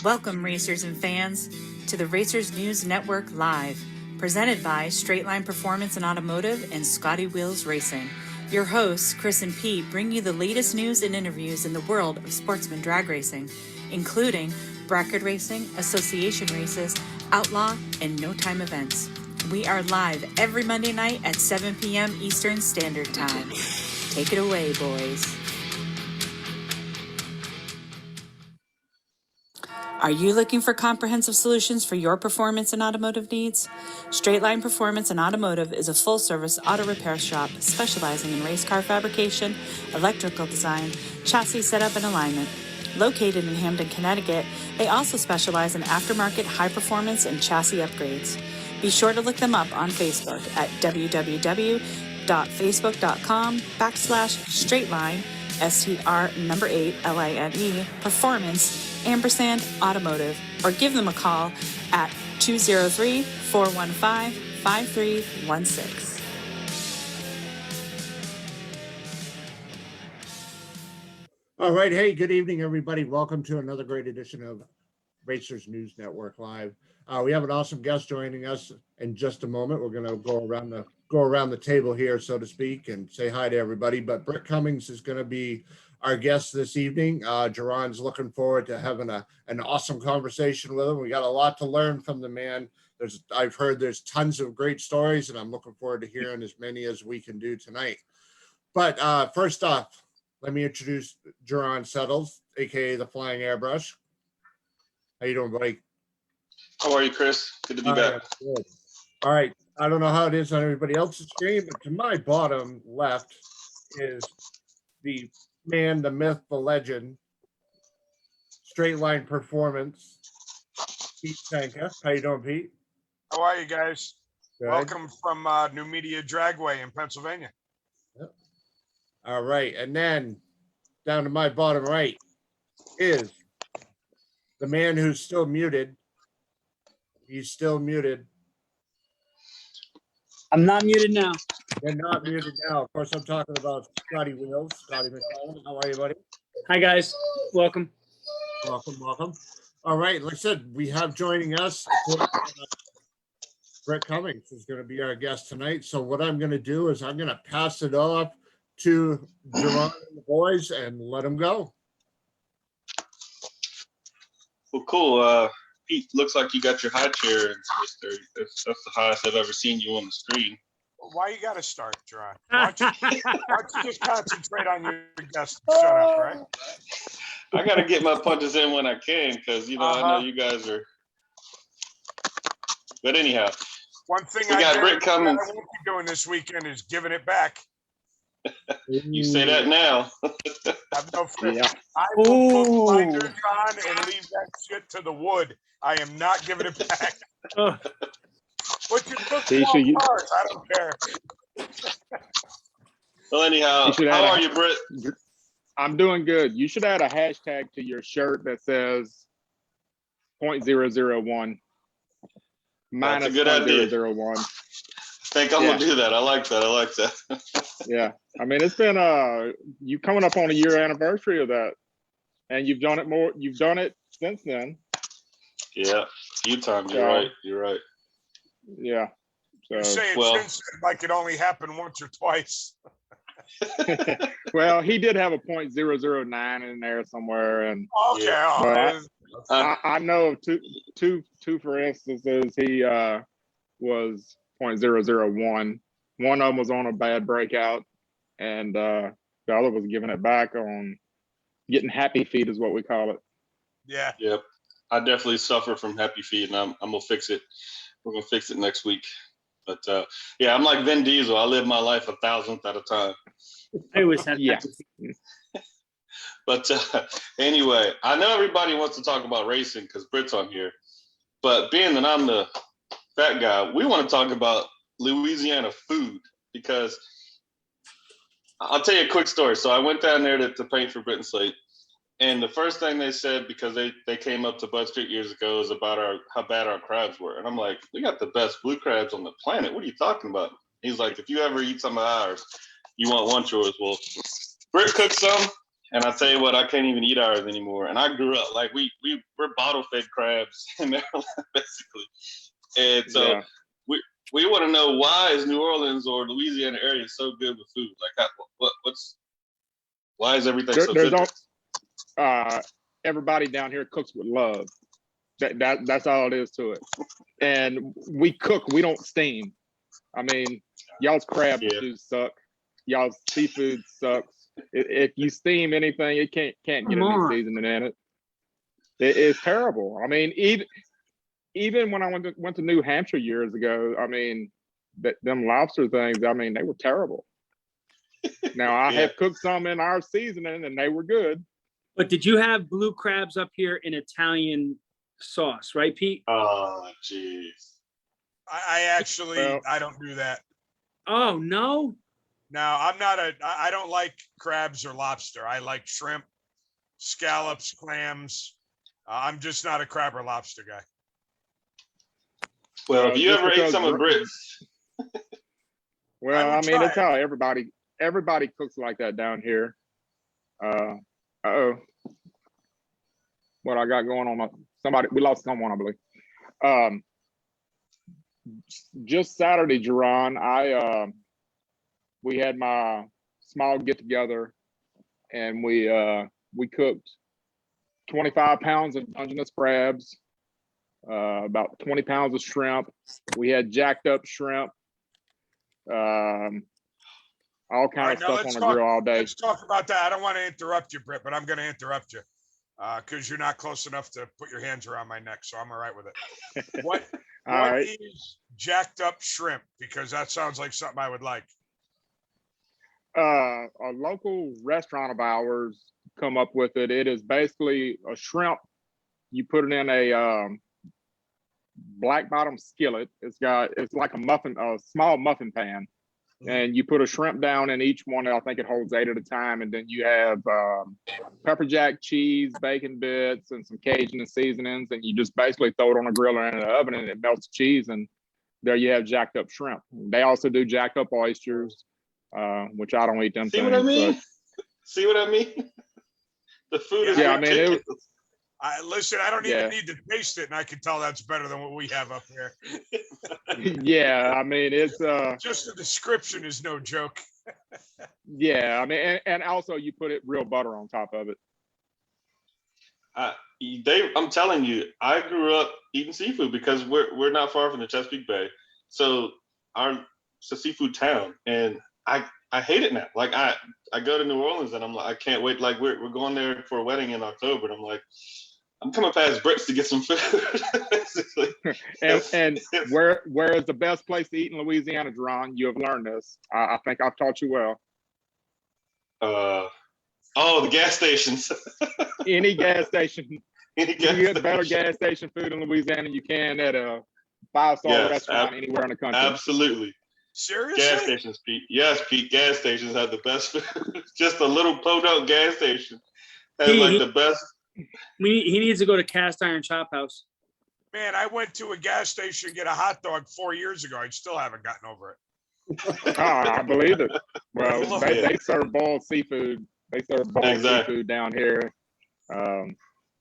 Welcome, racers and fans, to the Racers News Network Live, presented by Straight Line Performance and Automotive and Scotty Wheels Racing. Your hosts, Chris and Pete, bring you the latest news and interviews in the world of sportsman drag racing, including bracket racing, association races, outlaw, and no-time events. We are live every Monday night at 7 p.m. Eastern Standard Time. Take it away, boys. Are you looking for comprehensive solutions for your performance and automotive needs? Straight Line Performance and Automotive is a full-service auto repair shop specializing in race car fabrication, electrical design, chassis setup, and alignment. Located in Hamden, Connecticut, they also specialize in aftermarket high performance and chassis upgrades. Be sure to look them up on Facebook at www.facebook.com/straightline, STR8LINE, Performance, &Automotive, or give them a call at 203-415-5316. All right. Hey, good evening, everybody. Welcome to another great edition of Racers News Network Live. We have an awesome guest joining us in just a moment. We're going to go around the table here, so to speak, and say hi to everybody. But Britt Cummings is going to be our guest this evening. Jerron's looking forward to having an awesome conversation with him. We got a lot to learn from the man. I've heard there's tons of great stories, and I'm looking forward to hearing as many as we can do tonight. But first off, let me introduce Jerron Settles, aka the Flying Airbrush. How you doing, buddy? How are you, Chris? Good to be back. Good. All right. I don't know how it is on everybody else's screen, but to my bottom left is the man, the myth, the legend, Straight Line Performance, Pete Sanka. How you doing, Pete? How are you guys? Good. Welcome from New Media Dragway in Pennsylvania. Yep. All right. And then down to my bottom right is the man who's still muted. He's still muted. I'm not muted now. You're not muted now. Of course, I'm talking about Scotty Wheels, Scotty McCollum. How are you, buddy? Hi, guys. Welcome. Welcome. All right. Like I said, we have joining us, Britt Cummings is going to be our guest tonight. So what I'm going to do is I'm going to pass it off to Jerron and the boys and let them go. Well, cool. Pete, looks like you got your high chair in space 30. That's the highest I've ever seen you on the screen. Why you got to start, Jerron? Why don't you just concentrate on your guest and shut up, right? I got to get my punches in when I can because, I know you guys are. But anyhow. One thing we got Britt Cummings. I won't be doing this weekend is giving it back. You say that now. Have no fear. Yeah. I will put blinders on and leave that shit to the wood. I am not giving it back. What you took cars, I don't care. Well, anyhow, how are you, Britt? I'm doing good. You should add a hashtag to your shirt that says .001. That's a good idea. 0.001. I think I'm gonna do that. I like that. Yeah. I mean, it's been you coming up on a year anniversary of that. And you've done it since then. Yeah. Utah, you're right. Yeah. So, you say it since like it only happened once or twice. Well, he did have a .009 in there somewhere, and okay. I know of two for instances. He was .001. One of them was on a bad breakout, and the other was giving it back on getting happy feet, is what we call it. Yeah. Yep. I definitely suffer from happy feet, and I'm gonna fix it. We're gonna fix it next week. But yeah, I'm like Vin Diesel. I live my life 1,000th at a time. I always have But anyway, I know everybody wants to talk about racing because Britt's on here. But being that I'm the fat guy, we want to talk about Louisiana food because I'll tell you a quick story. So I went down there to paint for Britt and Slate. And the first thing they said, because they came up to Bud Street years ago, is about how bad our crabs were. And I'm like, we got the best blue crabs on the planet. What are you talking about? He's like, if you ever eat some of ours, you want one yours. Well, Britt cooked some, And I tell you what, I can't even eat ours anymore. And I grew up like we're bottle fed crabs in Maryland, basically. And so we want to know, why is New Orleans or Louisiana area so good with food? Like, why is everything so good? Everybody down here cooks with love. That's all it is to it. And we cook, we don't steam. I mean, y'all's crab juice suck. Y'all's seafood sucks. If you steam anything, it can't get any seasoning in it. It's terrible. I mean, even when I went to New Hampshire years ago, I mean, them lobster things, I mean, they were terrible. Now I have cooked some in our seasoning and they were good. But did you have blue crabs up here in Italian sauce, right, Pete? Oh, jeez. I don't do that. Oh, no? No, I don't like crabs or lobster. I like shrimp, scallops, clams. I'm just not a crab or lobster guy. Well, if you ever ate some of Britt's. Well, I mean, it's how everybody cooks like that down here. What I got going on? We lost someone, I believe. Just Saturday, Jerron, we had my small get together, and we cooked 25 pounds of Dungeness crabs, about 20 pounds of shrimp. We had jacked up shrimp, all kinds of stuff on the grill all day. Let's talk about that. I don't want to interrupt you, Britt, but I'm going to interrupt you because you're not close enough to put your hands around my neck, so I'm all right with it. What is jacked up shrimp? Because that sounds like something I would like. A local restaurant of ours come up with it. It is basically a shrimp. You put it in a black bottom skillet. It's like a small muffin pan, and you put a shrimp down in each one. I think it holds 8 at a time, and then you have pepper jack cheese, bacon bits, and some Cajun seasonings, and you just basically throw it on a grill or in the oven, and it melts cheese, and there you have jacked up shrimp. They also do jacked up oysters, which I don't eat them. See what I mean? See what I mean? The food is ridiculous. Listen, I don't even need to taste it, and I can tell that's better than what we have up here. Yeah, I mean, it's just the description is no joke. Yeah, I mean, and also you put it real butter on top of it. I'm telling you, I grew up eating seafood because we're not far from the Chesapeake Bay, so it's a seafood town, and I hate it now. Like I go to New Orleans and I'm like, I can't wait. Like we're going there for a wedding in October, and I'm like, I'm coming past Britt's to get some food. and where is the best place to eat in Louisiana, Jerron? You have learned this. I think I've taught you well. The gas stations. Any gas station. You get better gas station food in Louisiana than you can at a 5-star restaurant anywhere in the country. Absolutely. Seriously? Gas stations, Pete. Yes, Pete. Gas stations have the best food. Just a little podunk gas station has the best. He needs to go to Cast Iron Chop House. Man, I went to a gas station to get a hot dog 4 years ago. I still haven't gotten over it. I believe it. Well, they serve boiled seafood. They serve boiled seafood down here. And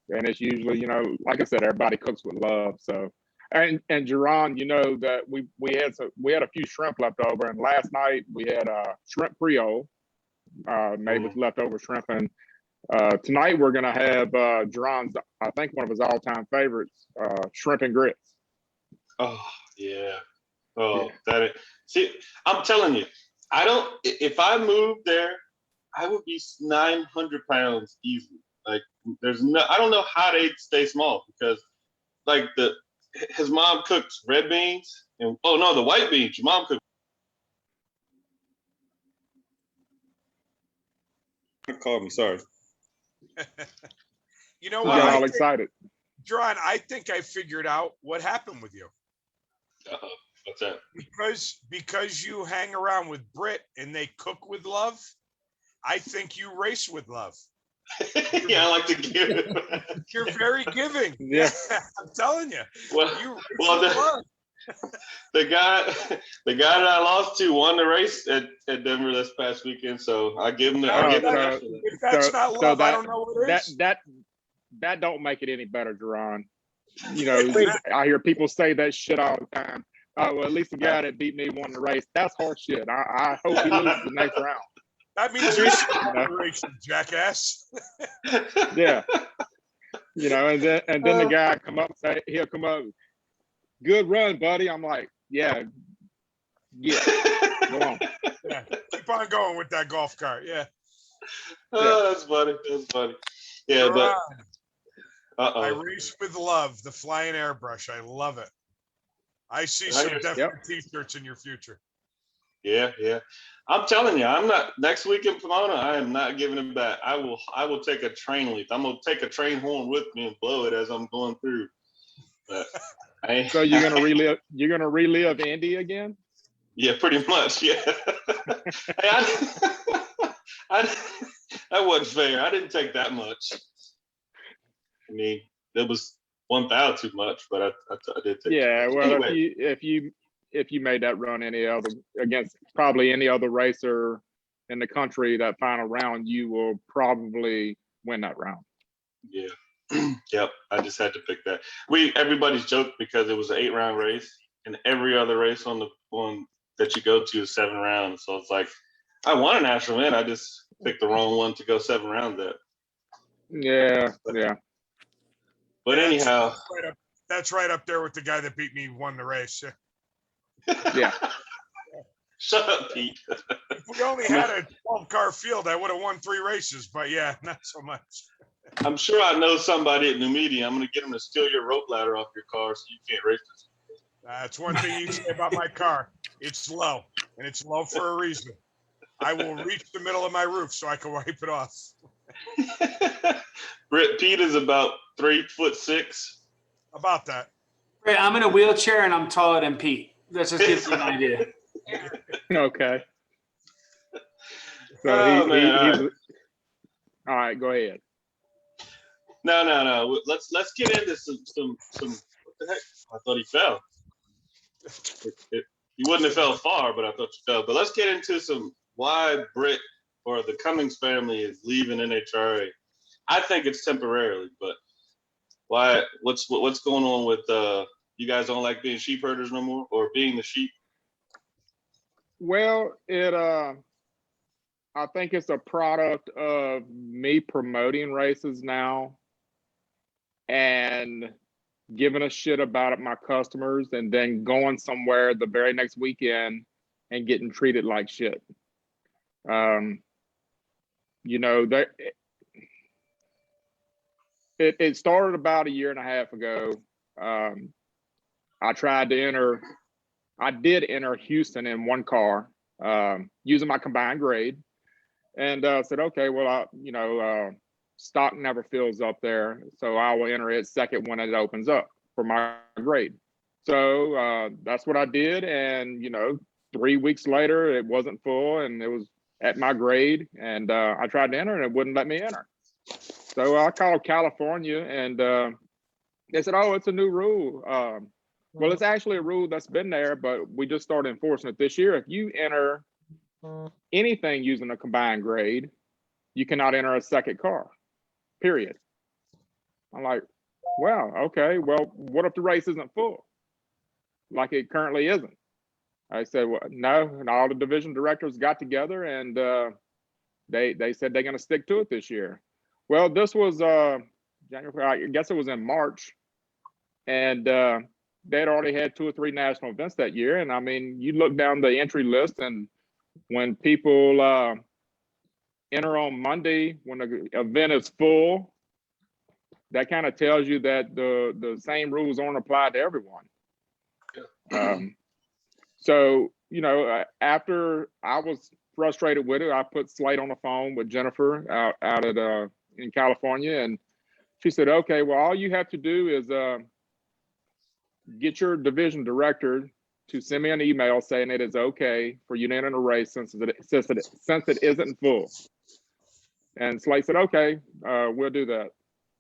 it's usually, like I said, everybody cooks with love. So, and Jerron, that we had a few shrimp left over, and last night we had shrimp Creole, made with leftover shrimp, and tonight we're gonna have Jerron's, I think one of his all-time favorites, shrimp and grits. Oh yeah. Oh, yeah. See, I'm telling you, if I moved there, I would be 900 pounds easily. Like I don't know how they stay small, because like his mom cooks red beans and the white beans. Your mom cooked. Call me, sorry. You know we what? got all excited. John, I think I figured out what happened with you. What's that? Because you hang around with Britt and they cook with love, I think you race with love. Yeah, I like to give. You're very giving. Yeah. I'm telling you. Well, the guy that I lost to won the race at Denver this past weekend. So I give him the. I give him the If that's not love, I don't know what is. That don't make it any better, Jerron. You know, I hear people say that shit all the time. Oh, well, at least the guy that beat me won the race. That's horse shit. I hope he loses the next round. That means you're separation, jackass. Yeah. You know, and then the guy he'll come up, good run, buddy. I'm like, yeah, go on. Yeah, keep on going with that golf cart. Yeah. Oh, that's funny. That's funny. Yeah, but I race with love, the flying airbrush. I love it. I see some definite t-shirts in your future. Yeah, yeah. I'm telling you, I'm not next week in Pomona. I am not giving it back. I will take a train leap. I'm gonna take a train horn with me and blow it as I'm going through. But so you're gonna relive Indy again? Yeah, pretty much. Yeah. Hey, that wasn't fair. I didn't take that much. I mean, it was 1,000 too much, but I did take. Yeah, well, anyway. if you made that run against probably any other racer in the country, that final round, you will probably win that round. Yeah. Yep. I just had to pick that. Everybody's joked because it was an 8-round race, and every other race on the one that you go to is 7 rounds. So it's like, I won a national event. I just picked the wrong one to go 7 rounds at. Yeah. But anyhow, that's right up there with the guy that beat me, won the race. Yeah. Shut up, Pete. If we only had a 12-car field, I would have won 3 races. But yeah, not so much. I'm sure I know somebody at New Media. I'm going to get them to steal your rope ladder off your car so you can't race this. That's one thing you say about my car. It's low, and it's low for a reason. I will reach the middle of my roof so I can wipe it off. Britt, Pete is about 3'6". About that. Right, I'm in a wheelchair and I'm taller than Pete. That just gives you an idea. Okay. So he's all right. Go ahead. No. Let's get into some. What the heck? I thought he fell. He wouldn't have fell far, but I thought you fell. But let's get into some why Britt or the Cummings family is leaving NHRA. I think it's temporarily, but why? What's going on with you guys? Don't like being sheep herders no more, or being the sheep? Well, I think it's a product of me promoting races now and giving a shit about it, my customers, and then going somewhere the very next weekend and getting treated like shit. You know, it started about a year and a half ago. I did enter Houston in one car using my combined grade, and said, okay, well, stock never fills up there, so I will enter it second when it opens up for my grade. So that's what I did, and 3 weeks later it wasn't full and it was at my grade, and I tried to enter and it wouldn't let me enter. So I called California, and they said, oh, it's a new rule. Well, it's actually a rule that's been there, but we just started enforcing it this year. If you enter anything using a combined grade, you cannot enter a second car, period. I'm like, wow, okay, well, what if the race isn't full? Like it currently isn't. I said, well, no, and all the division directors got together, and they said they're going to stick to it this year. Well, this was January, I guess it was in March, and they had already had 2 or 3 national events that year. And I mean, you look down the entry list, and when people enter on Monday, when the event is full, that kind of tells you that the same rules aren't applied to everyone. So, after I was frustrated with it, I put Slate on the phone with Jennifer out at in California, and she said, okay, well, all you have to do is get your division director to send me an email saying it is okay for you to enter a race since it isn't full. And Slate said, okay, we'll do that.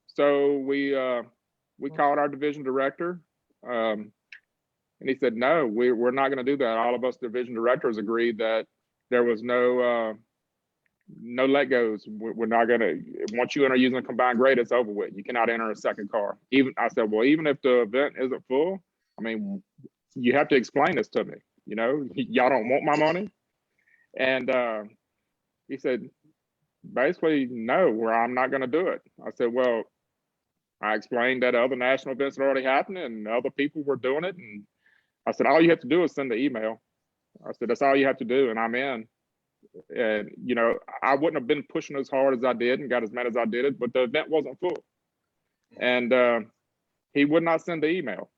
So we called our division director. And he said, no, we're not going to do that. All of us division directors agreed that there was no let goes. We're not going to, once you enter using a combined grade, it's over with. You cannot enter a second car. I said, well, even if the event isn't full, I mean, you have to explain this to me. You know, y'all don't want my money. And he said, basically, no, I'm not going to do it. I said, well, I explained that other national events had already happened and other people were doing it. And I said, all you have to do is send the email. I said, that's all you have to do, and I'm in. And, you know, I wouldn't have been pushing as hard as I did and got as mad as I did it, but the event wasn't full. And he would not send the email.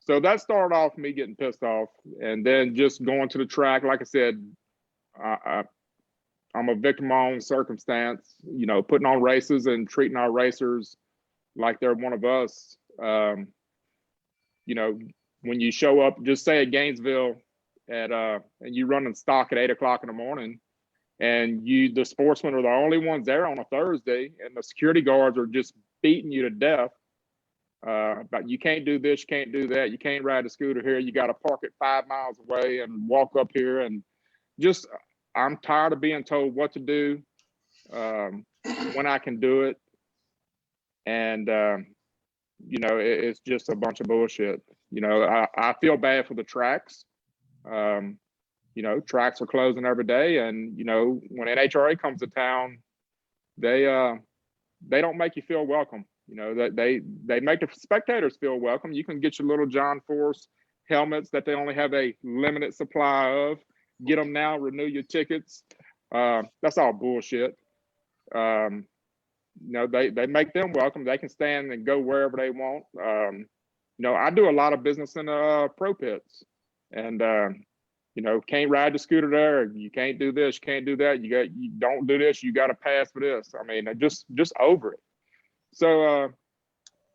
So that started off me getting pissed off. And then just going to the track, like I said, I'm a victim of my own circumstance, you know, putting on races and treating our racers like they're one of us. You know, when you show up, just say at Gainesville and you run in stock at 8 o'clock in the morning, and the sportsmen are the only ones there on a Thursday, and the security guards are just beating you to death. But you can't do this, you can't do that, you can't ride a scooter here, you got to park it 5 miles away and walk up here. And just, I'm tired of being told what to do, when I can do it. And, you know, it's just a bunch of bullshit. You know, I feel bad for the tracks. You know, tracks are closing every day. And, you know, when NHRA comes to town, they don't make you feel welcome. You know, that they make the spectators feel welcome. You can get your little John Force helmets that they only have a limited supply of. Get them now, renew your tickets. That's all bullshit. You know, they make them welcome. They can stand and go wherever they want. You know, I do a lot of business in pro pits, and you know, can't ride the scooter there. You can't do this. You can't do that. You don't do this. You got to pass for this. I mean, just over it. So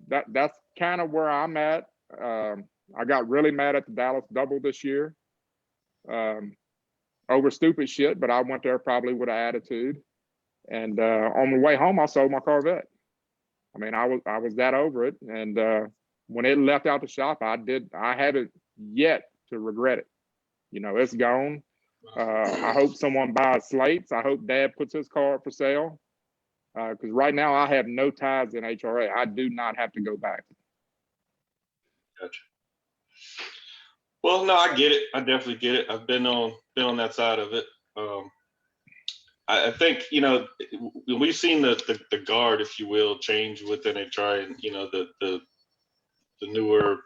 that's kind of where I'm at. I got really mad at the Dallas Double this year over stupid shit, but I went there probably with an attitude. And on the way home, I sold my Corvette. I mean, I was that over it. And when it left out the shop, I haven't yet to regret it. You know, it's gone. I hope someone buys slates. I hope Dad puts his car up for sale. Because right now I have no ties in HRA. I do not have to go back. Gotcha. Well, no, I get it. I definitely get it. I've been on that side of it. I think, you know, we've seen the guard, if you will, change within HRA, and, you know, the newer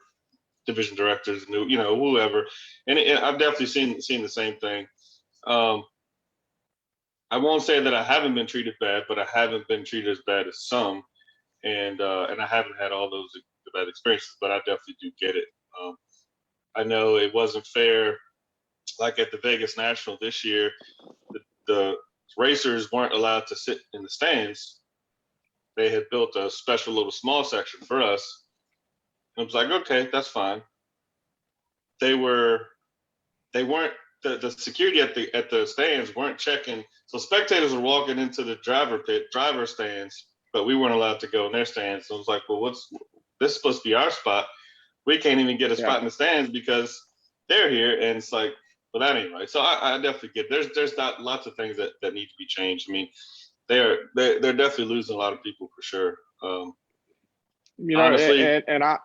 division directors, you know, whoever, and I've definitely seen the same thing. I won't say that I haven't been treated bad, but I haven't been treated as bad as some, and I haven't had all those bad experiences, but I definitely do get it. I know it wasn't fair, like at the Vegas National this year, the racers weren't allowed to sit in the stands. They had built a special little small section for us. And it was like, okay, that's fine. They weren't, the security at the stands weren't checking. So spectators were walking into the driver stands, but we weren't allowed to go in their stands. So it was like, well, this is supposed to be our spot. We can't even get a spot in the stands because they're here. And it's like, well, that ain't right. So I definitely get it. There's not lots of things that need to be changed. I mean, they're definitely losing a lot of people for sure. You know, honestly, and I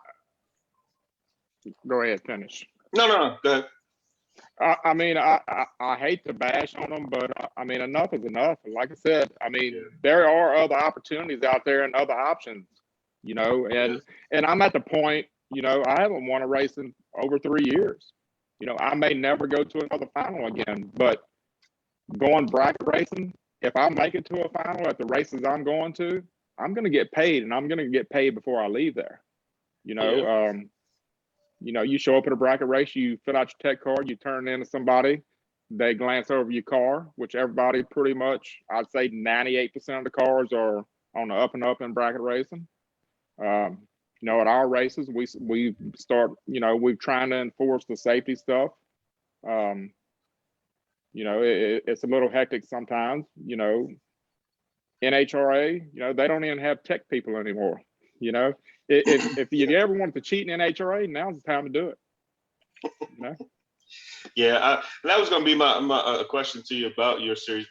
go ahead, finish. No, go ahead. I mean, I hate to bash on them, but I mean, enough is enough. And like I said, I mean, there are other opportunities out there and other options, you know, and I'm at the point, you know, I haven't won a race in over 3 years. You know, I may never go to another final again, but going bracket racing, if I make it to a final at the races I'm going to, I'm going to get paid, and I'm going to get paid before I leave there. You know, you know, you show up at a bracket race, you fill out your tech card, you turn it in to somebody, they glance over your car, which everybody pretty much, I'd say 98% of the cars are on the up and up in bracket racing. You know, at our races, we start, you know, we're trying to enforce the safety stuff. You know, it's a little hectic sometimes, you know. NHRA, you know, they don't even have tech people anymore. You know, if you ever wanted to cheat in NHRA, now's the time to do it. You know? Yeah, that was going to be my question to you about your series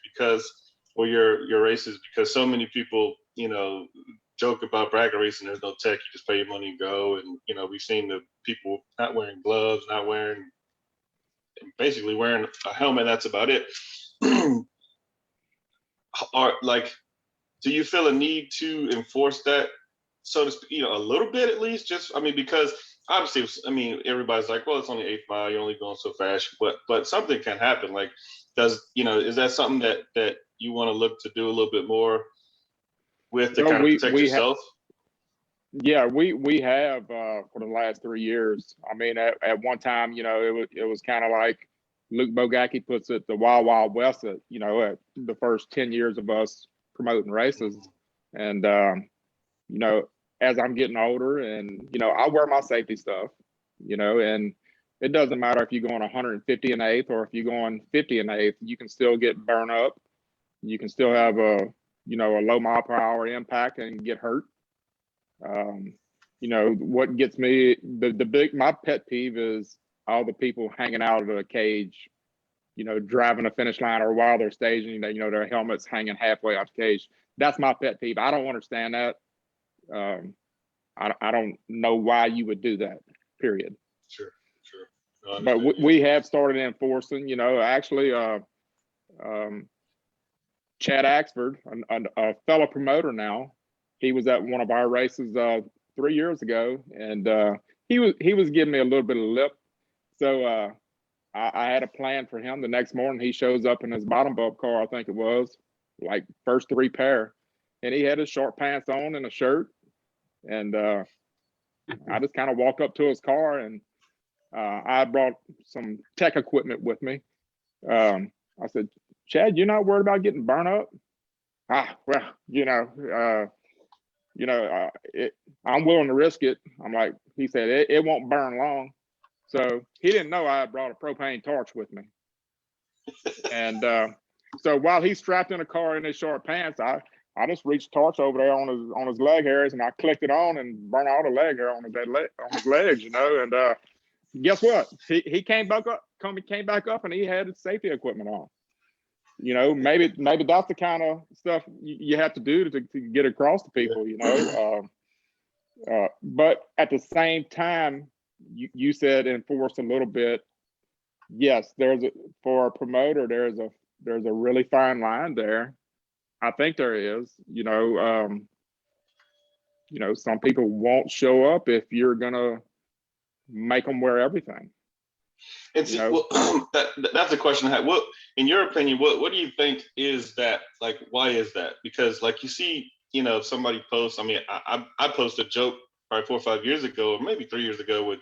or your races, because so many people, joke about bracket racing. There's no tech; you just pay your money and go. And we've seen the people not wearing gloves, basically wearing a helmet. That's about it. Do you feel a need to enforce that, so to speak, a little bit at least? Because obviously, everybody's like, well, it's only 8th mile, you're only going so fast, but something can happen. Like, is that something that you want to look to do a little bit more with to kind of protect yourself? Yeah, we have for the last 3 years. At one time, it was kind of like Luke Bogacki puts it, the Wild Wild West. At the first 10 years of us promoting races, and as I'm getting older, and I wear my safety stuff, and it doesn't matter if you're going 150 in the 8th or if you're going 50 in the 8th, you can still get burned up. You can still have a low mile per hour impact and get hurt. What gets me, my pet peeve is all the people hanging out of the cage, driving a finish line, or while they're staging, their helmets hanging halfway off the cage. That's my pet peeve. I don't understand that. I don't know why you would do that, period. Sure. But we have started enforcing, actually, Chad Axford, a fellow promoter now, he was at one of our races 3 years ago, and he was giving me a little bit of lip. So I had a plan for him. The next morning, he shows up in his bottom bulb car, I think it was, like first 3 pair, and he had his short pants on and a shirt. And I just kind of walked up to his car, and I brought some tech equipment with me. I said, Chad, you're not worried about getting burned up? Well, I'm willing to risk it. He said, it won't burn long. So he didn't know I had brought a propane torch with me. And so while he's strapped in a car in his short pants, I just reached the torch over there on his leg hairs, and I clicked it on and burned all the leg hair on his legs, And guess what? He came back up, and he had his safety equipment on. Maybe that's the kind of stuff you have to do to get across to people, but at the same time, you said enforce a little bit. Yes, for a promoter, there's a really fine line there. I think there is. Some people won't show up if you're gonna make them wear everything. That's a question I had. What, in your opinion, what do you think is that? Like, why is that? Because, like, you see, if somebody posts, I posted a joke probably 4 or 5 years ago, or maybe 3 years ago, with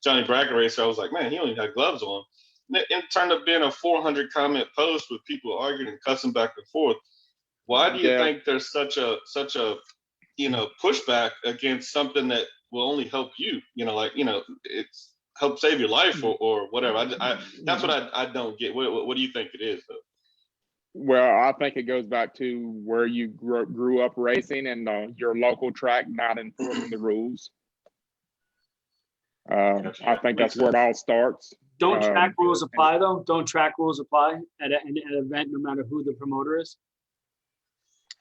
Johnny Bracket Racer. I was like, man, he only had gloves on. And it turned up being a 400 comment post with people arguing and cussing back and forth. Why do you think there's such a pushback against something that will only help you? It's help save your life or whatever. That's what I don't get. What do you think it is, though? Well, I think it goes back to where you grew up racing and your local track not enforcing the ruls. I think that's where it all starts. Don't track rules apply, though? Don't track rules apply at an event, no matter who the promoter is?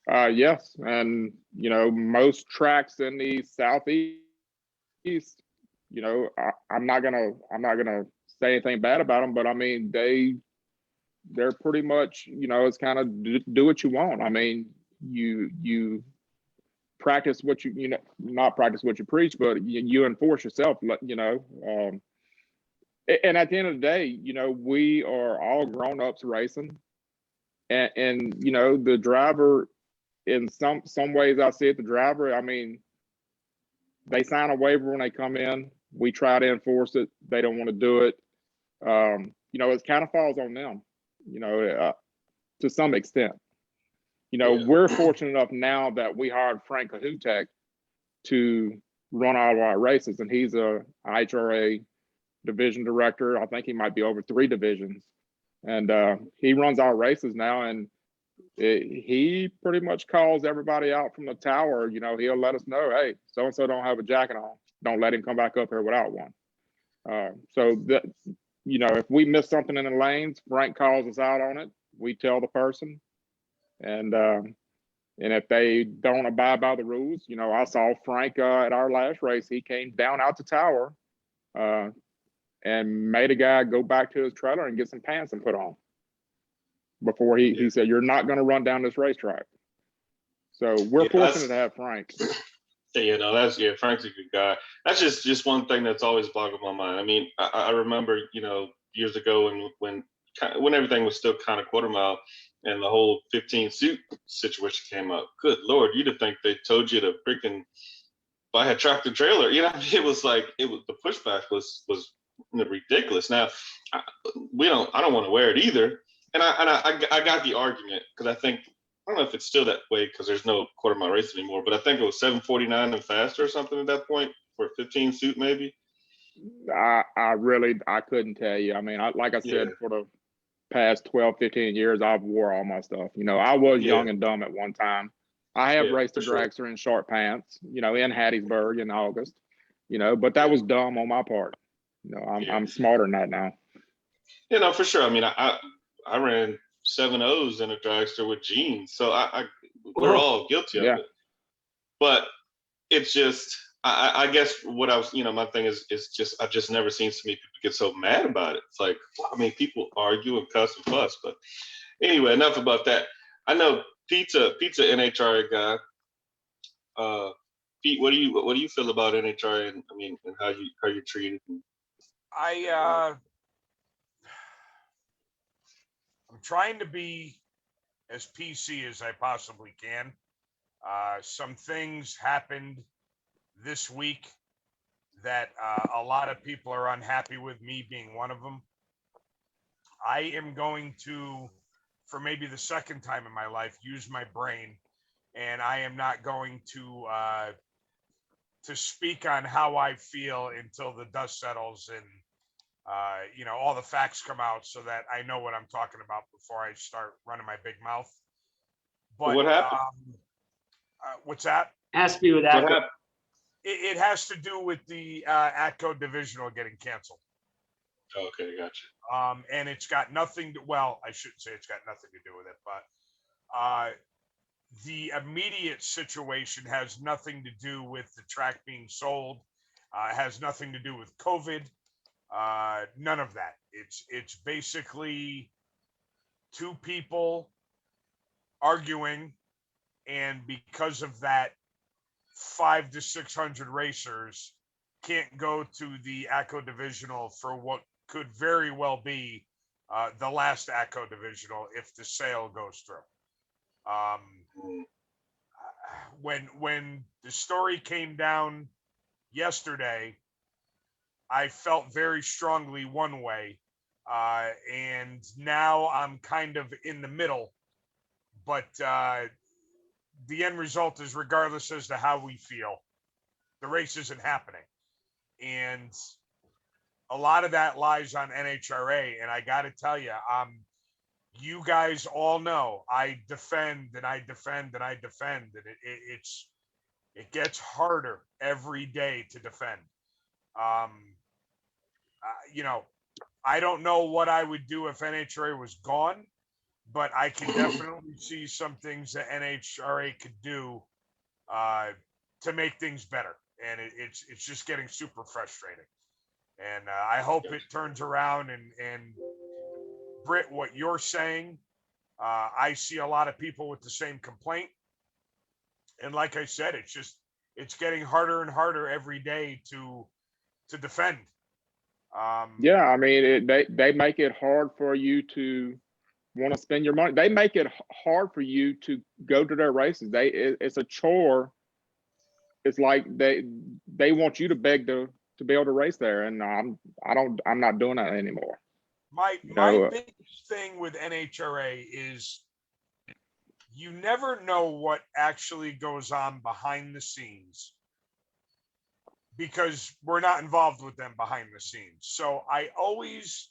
Yes, and most tracks in the Southeast, I'm not gonna say anything bad about them, but they're pretty much, it's kind of do what you want. You practice what not practice what you preach, but you enforce yourself. And at the end of the day, we are all grown-ups racing, and the driver, in some ways I see it, the driver, they sign a waiver when they come in. We try to enforce it. They don't want to do it. It kind of falls on them, to some extent. We're fortunate enough now that we hired Frank Kahutek to run all of our races, and he's a IHRA division director. I think he might be over 3 divisions, and he runs our races now. And he pretty much calls everybody out from the tower. He'll let us know, hey, so and so don't have a jacket on. Don't let him come back up here without one. So that, if we miss something in the lanes, Frank calls us out on it. We tell the person, and if they don't abide by the rules, I saw Frank at our last race. He came down out the tower and made a guy go back to his trailer and get some pants and put on before he said, "You're not going to run down this racetrack." So we're fortunate to have Frank. Frank's a good guy. That's just one thing that's always boggled my mind. I mean, I remember, years ago when everything was still kind of quarter mile and the whole 15 suit situation came up. Good Lord, you'd have think they told you to freaking buy a tractor trailer. It was the pushback was ridiculous. Now, I don't want to wear it either. And I got the argument because I don't know if it's still that way because there's no quarter mile race anymore, but I think it was 7:49 and faster or something at that point for a 15 suit maybe. I couldn't tell you. I mean, like I said, for the past 12, 15 years, I've wore all my stuff. I was young and dumb at one time. I have raced a dragster in short pants, in Hattiesburg in August, but that was dumb on my part. I'm smarter than that now. For sure. I mean, I ran 7.0s in a dragster with jeans, so we're all guilty of it. But it's just, I guess what I was, my thing is just I've just never seen so many people get so mad about it. It's like, I mean, people argue and cuss and fuss, but anyway, enough about that. I know Pizza NHRA guy. Pete, what do you feel about NHRA and how you're treated? I'm trying to be as PC as I possibly can. Some things happened this week that a lot of people are unhappy with, me being one of them. I am going to, for maybe the second time in my life, use my brain, and I am not going to speak on how I feel until the dust settles and all the facts come out, so that I know what I'm talking about before I start running my big mouth. But what happened? What's that? Has to be with that. It has to do with the ATCO divisional getting canceled. Okay, gotcha. And it's got nothing to, well, I shouldn't say it's got nothing to do with it, but the immediate situation has nothing to do with the track being sold. Has nothing to do with COVID. None of that. It's basically two people arguing, and because of that, 500 to 600 racers can't go to the ATCO divisional for what could very well be the last ATCO divisional if the sale goes through. When the story came down yesterday, I felt very strongly one way, and now I'm kind of in the middle, but the end result is, regardless as to how we feel, the race isn't happening. And a lot of that lies on NHRA. And I got to tell you, you guys all know I defend and I defend and I defend. And it gets harder every day to defend. I don't know what I would do if NHRA was gone, but I can definitely see some things that NHRA could do to make things better. And it's just getting super frustrating. And I hope it turns around. And Britt, what you're saying, I see a lot of people with the same complaint. And like I said, it's getting harder and harder every day to defend. Yeah, I mean, they make it hard for you to want to spend your money. They make it hard for you to go to their races. It's a chore. It's like they want you to beg to be able to race there, and I'm not doing that anymore. My biggest thing with NHRA is you never know what actually goes on behind the scenes, because we're not involved with them behind the scenes. So I always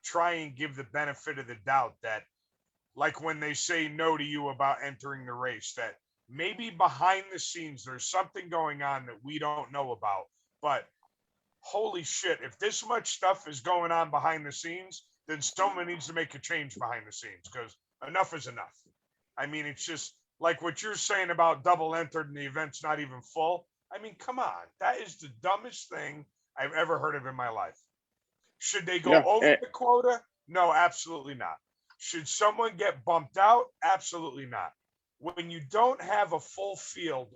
try and give the benefit of the doubt that, like when they say no to you about entering the race, that maybe behind the scenes there's something going on that we don't know about. But holy shit, if this much stuff is going on behind the scenes, then someone needs to make a change behind the scenes, because enough is enough. I mean, it's just like what you're saying about double entered and the event's not even full. I mean, come on. That is the dumbest thing I've ever heard of in my life. Should they go Yeah, over the quota? No, absolutely not. Should someone get bumped out? Absolutely not. When you don't have a full field,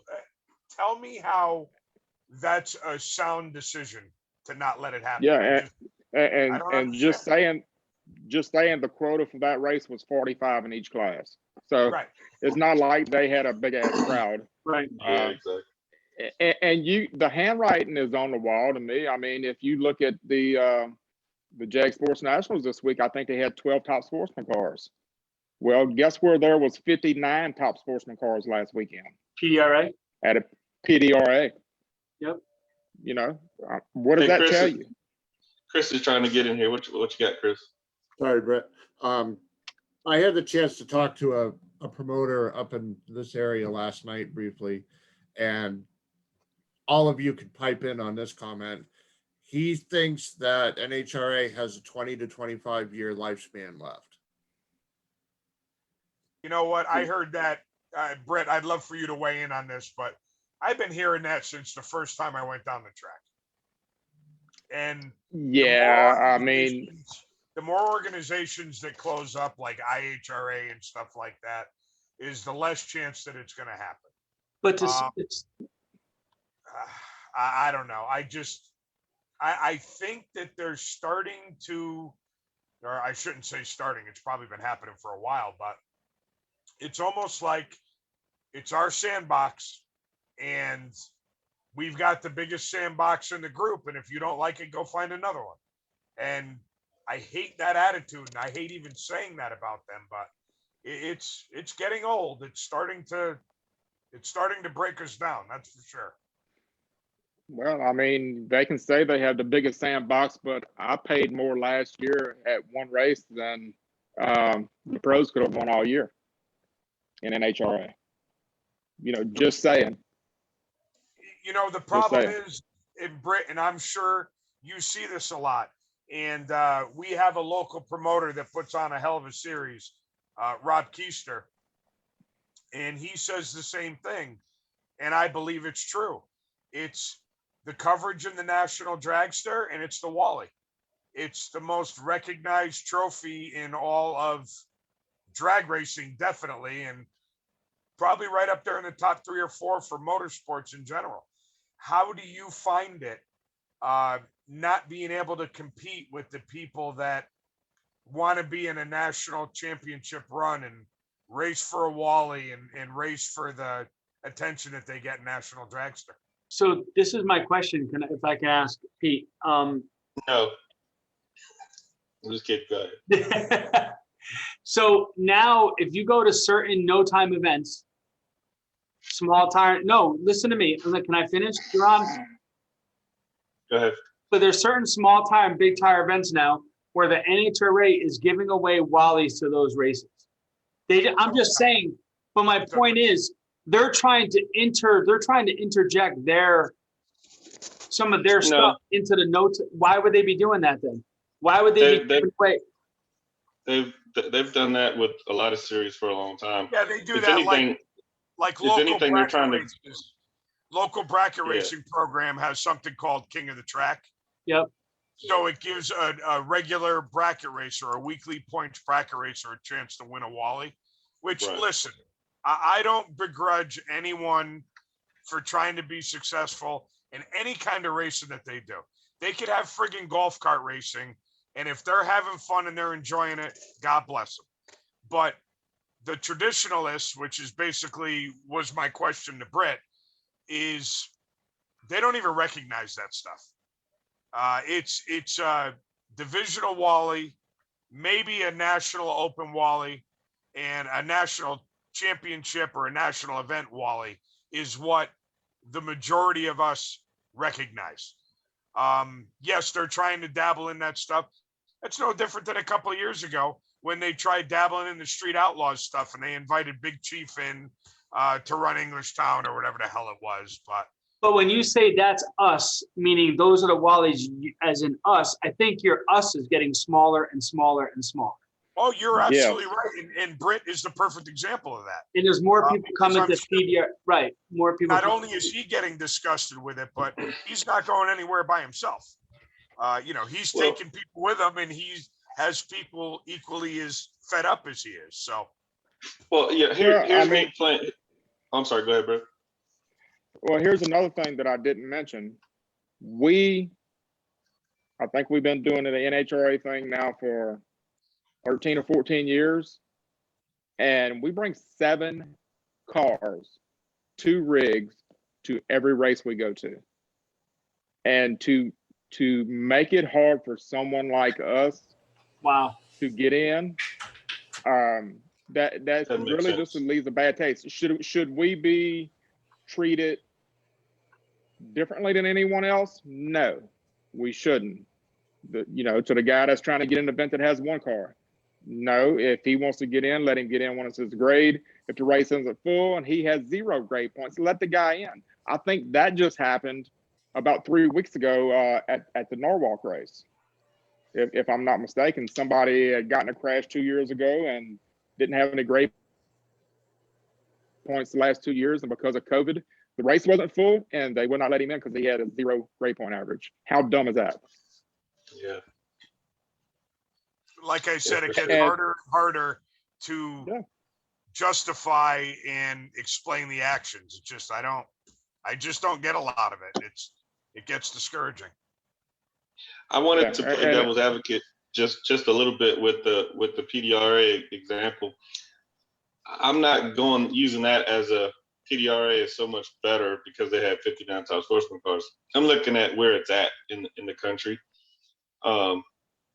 tell me how that's a sound decision to not let it happen. yeah, I don't and just saying the quota for that race was 45 in each class. So right. it's not like they had a big ass crowd. Right. Yeah, exactly. And the handwriting is on the wall to me. I mean, if you look at the Jag Sports Nationals this week, I think they had 12 top sportsman cars. Well, guess where there was 59 top sportsman cars last weekend? PDRA. At a PDRA. Yep. You know, what does Hey, that Chris tell is- you? Chris is trying to get in here. What you got, Chris? Sorry, Britt. I had the chance to talk to a promoter up in this area last night briefly, and all of you could pipe in on this comment. He thinks that NHRA has a 20 to 25 year lifespan left. You know what? I heard that, Britt, I'd love for you to weigh in on this, but I've been hearing that since the first time I went down the track. And Yeah, I mean, the more organizations that close up, like IHRA and stuff like that, is the less chance that it's going to happen. But it's, I don't know. I think that they're starting to, or I shouldn't say starting, it's probably been happening for a while, but it's almost like it's our sandbox and we've got the biggest sandbox in the group. And if you don't like it, go find another one. And I hate that attitude. And I hate even saying that about them, but it's getting old. It's starting to break us down. That's for sure. well, I mean, they can say they have the biggest sandbox, but I paid more last year at one race than the pros could have won all year in NHRA. You know, just saying. You know, the problem is in Britt, and I'm sure you see this a lot. And we have a local promoter that puts on a hell of a series, Rob Keister. And he says the same thing. And I believe it's true. It's the coverage in the National Dragster, and it's the Wally. It's the most recognized trophy in all of drag racing, definitely. And probably right up there in the top 3 or 4 for motorsports in general. How do you find it not being able to compete with the people that want to be in a national championship run and race for a Wally and race for the attention that they get in National Dragster? So this is my question. If I can ask Pete? No. I'm just kidding. Go ahead. So now if you go to certain no time events, small tire, no, listen to me. Can I finish? You're on. Go ahead. But there's certain small tire and big tire events now where the NHRA is giving away Wallies to those races. I'm just saying, but my point is they're trying to interject some of their stuff into the notes. Why would they be doing that then? Why would they be giving away? They've done that with a lot of series for a long time. Yeah, they do If that. anything, like if local anything, they're trying to. races. Local bracket racing program has something called King of the Track. Yep. So it gives a regular bracket racer, a weekly points bracket racer, a chance to win a Wally. Which, listen, I don't begrudge anyone for trying to be successful in any kind of racing that they do. They could have friggin' golf cart racing, and if they're having fun and they're enjoying it, God bless them. But the traditionalists, which is basically was my question to Britt, is they don't even recognize that stuff. It's a divisional Wally, maybe a national open Wally, and a national championship or a national event Wally is what the majority of us recognize. Yes, they're trying to dabble in that stuff. That's no different than a couple of years ago when they tried dabbling in the Street Outlaws stuff and they invited Big Chief in to run English Town or whatever the hell it was. But But when you say that's us, meaning those are the Wallies, as in us, I think your us is getting smaller and smaller and smaller. Oh, you're Yeah. absolutely right. And Britt is the perfect example of that. And there's more people Because coming I'm to sure PDR, right? More people. Not only is he getting disgusted with it, but he's not going anywhere by himself. He's taking people with him, and he has people equally as fed up as he is. So, Well, yeah. Here's me playing. I'm sorry. Go ahead, Britt. Well, here's another thing that I didn't mention. I think we've been doing the NHRA thing now for 13 or 14 years. And we bring 7 cars, 2 rigs to every race we go to. And to make it hard for someone like us Wow. to get in, that really just leaves a bad taste. Should we be treated differently than anyone else? No, we shouldn't. To the guy that's trying to get in an event that has 1 car. No, if he wants to get in, let him get in when it's his grade. If the race isn't full and he has 0 grade points, let the guy in. I think that just happened about 3 weeks ago at the Norwalk race. If I'm not mistaken, somebody had gotten a crash 2 years ago and didn't have any grade points the last 2 years. And because of COVID, the race wasn't full and they would not let him in because he had a 0 grade point average. How dumb is that? Yeah. like I said, it for gets sure. harder and harder to justify and explain the actions. It's just I just don't get a lot of it. It gets discouraging. I wanted to play devil's advocate just a little bit with the PDRA example. I'm not using that as a PDRA is so much better because they have 59 top sportsman cars. I'm looking at where it's at in the country.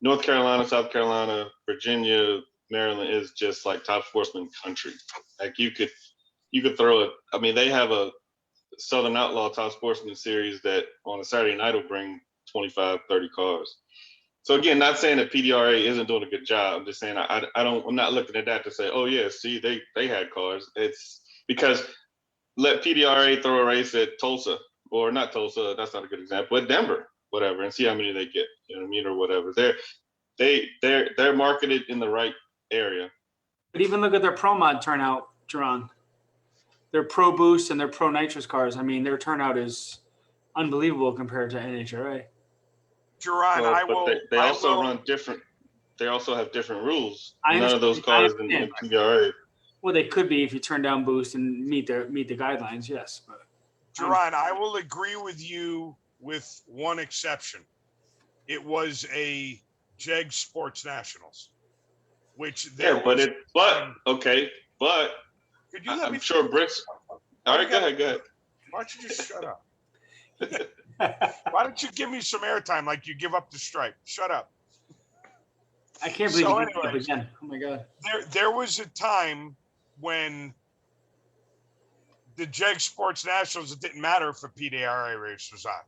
North Carolina, South Carolina, Virginia, Maryland is just like top sportsman country. Like you could throw it. I mean, they have a Southern Outlaw Top Sportsman series that on a Saturday night will bring 25, 30 cars. So again, not saying that PDRA isn't doing a good job. I'm just saying I'm not looking at that to say, oh yeah, see they had cars. It's because let PDRA throw a race at Tulsa, or not Tulsa, that's not a good example, at Denver, whatever, and see how many they get, you know what I mean, or whatever. They're marketed in the right area. But even look at their Pro Mod turnout, Jerron. Their Pro Boost and their Pro Nitrous cars. I mean, their turnout is unbelievable compared to NHRA. Jerron, they also run different. They also have different rules. None of those cars in PDRA. Well, they could be if you turn down Boost and meet the guidelines, yes. But Jerron, I will agree with you with one exception. It was a JEG Sports Nationals, which I'm sure Britt's. All right, go ahead. Why don't you just shut up? Why don't you give me some airtime like you give up the stripe? Shut up. I can't believe you did it again. Oh my God. There was a time when the JEG Sports Nationals, it didn't matter if a PDRA race was on.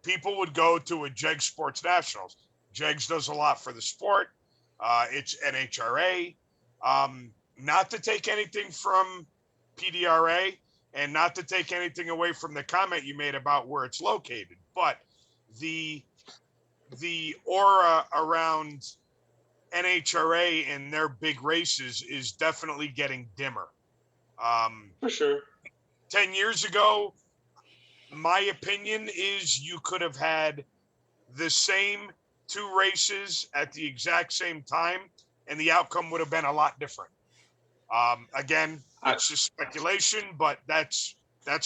People would go to a JEG Sports Nationals. JEGS does a lot for the sport. It's NHRA. Not to take anything from PDRA and not to take anything away from the comment you made about where it's located, but the aura around NHRA and their big races is definitely getting dimmer. For sure. 10 years ago, my opinion is you could have had the same 2 races at the exact same time and the outcome would have been a lot different. Again, it's just speculation, but that's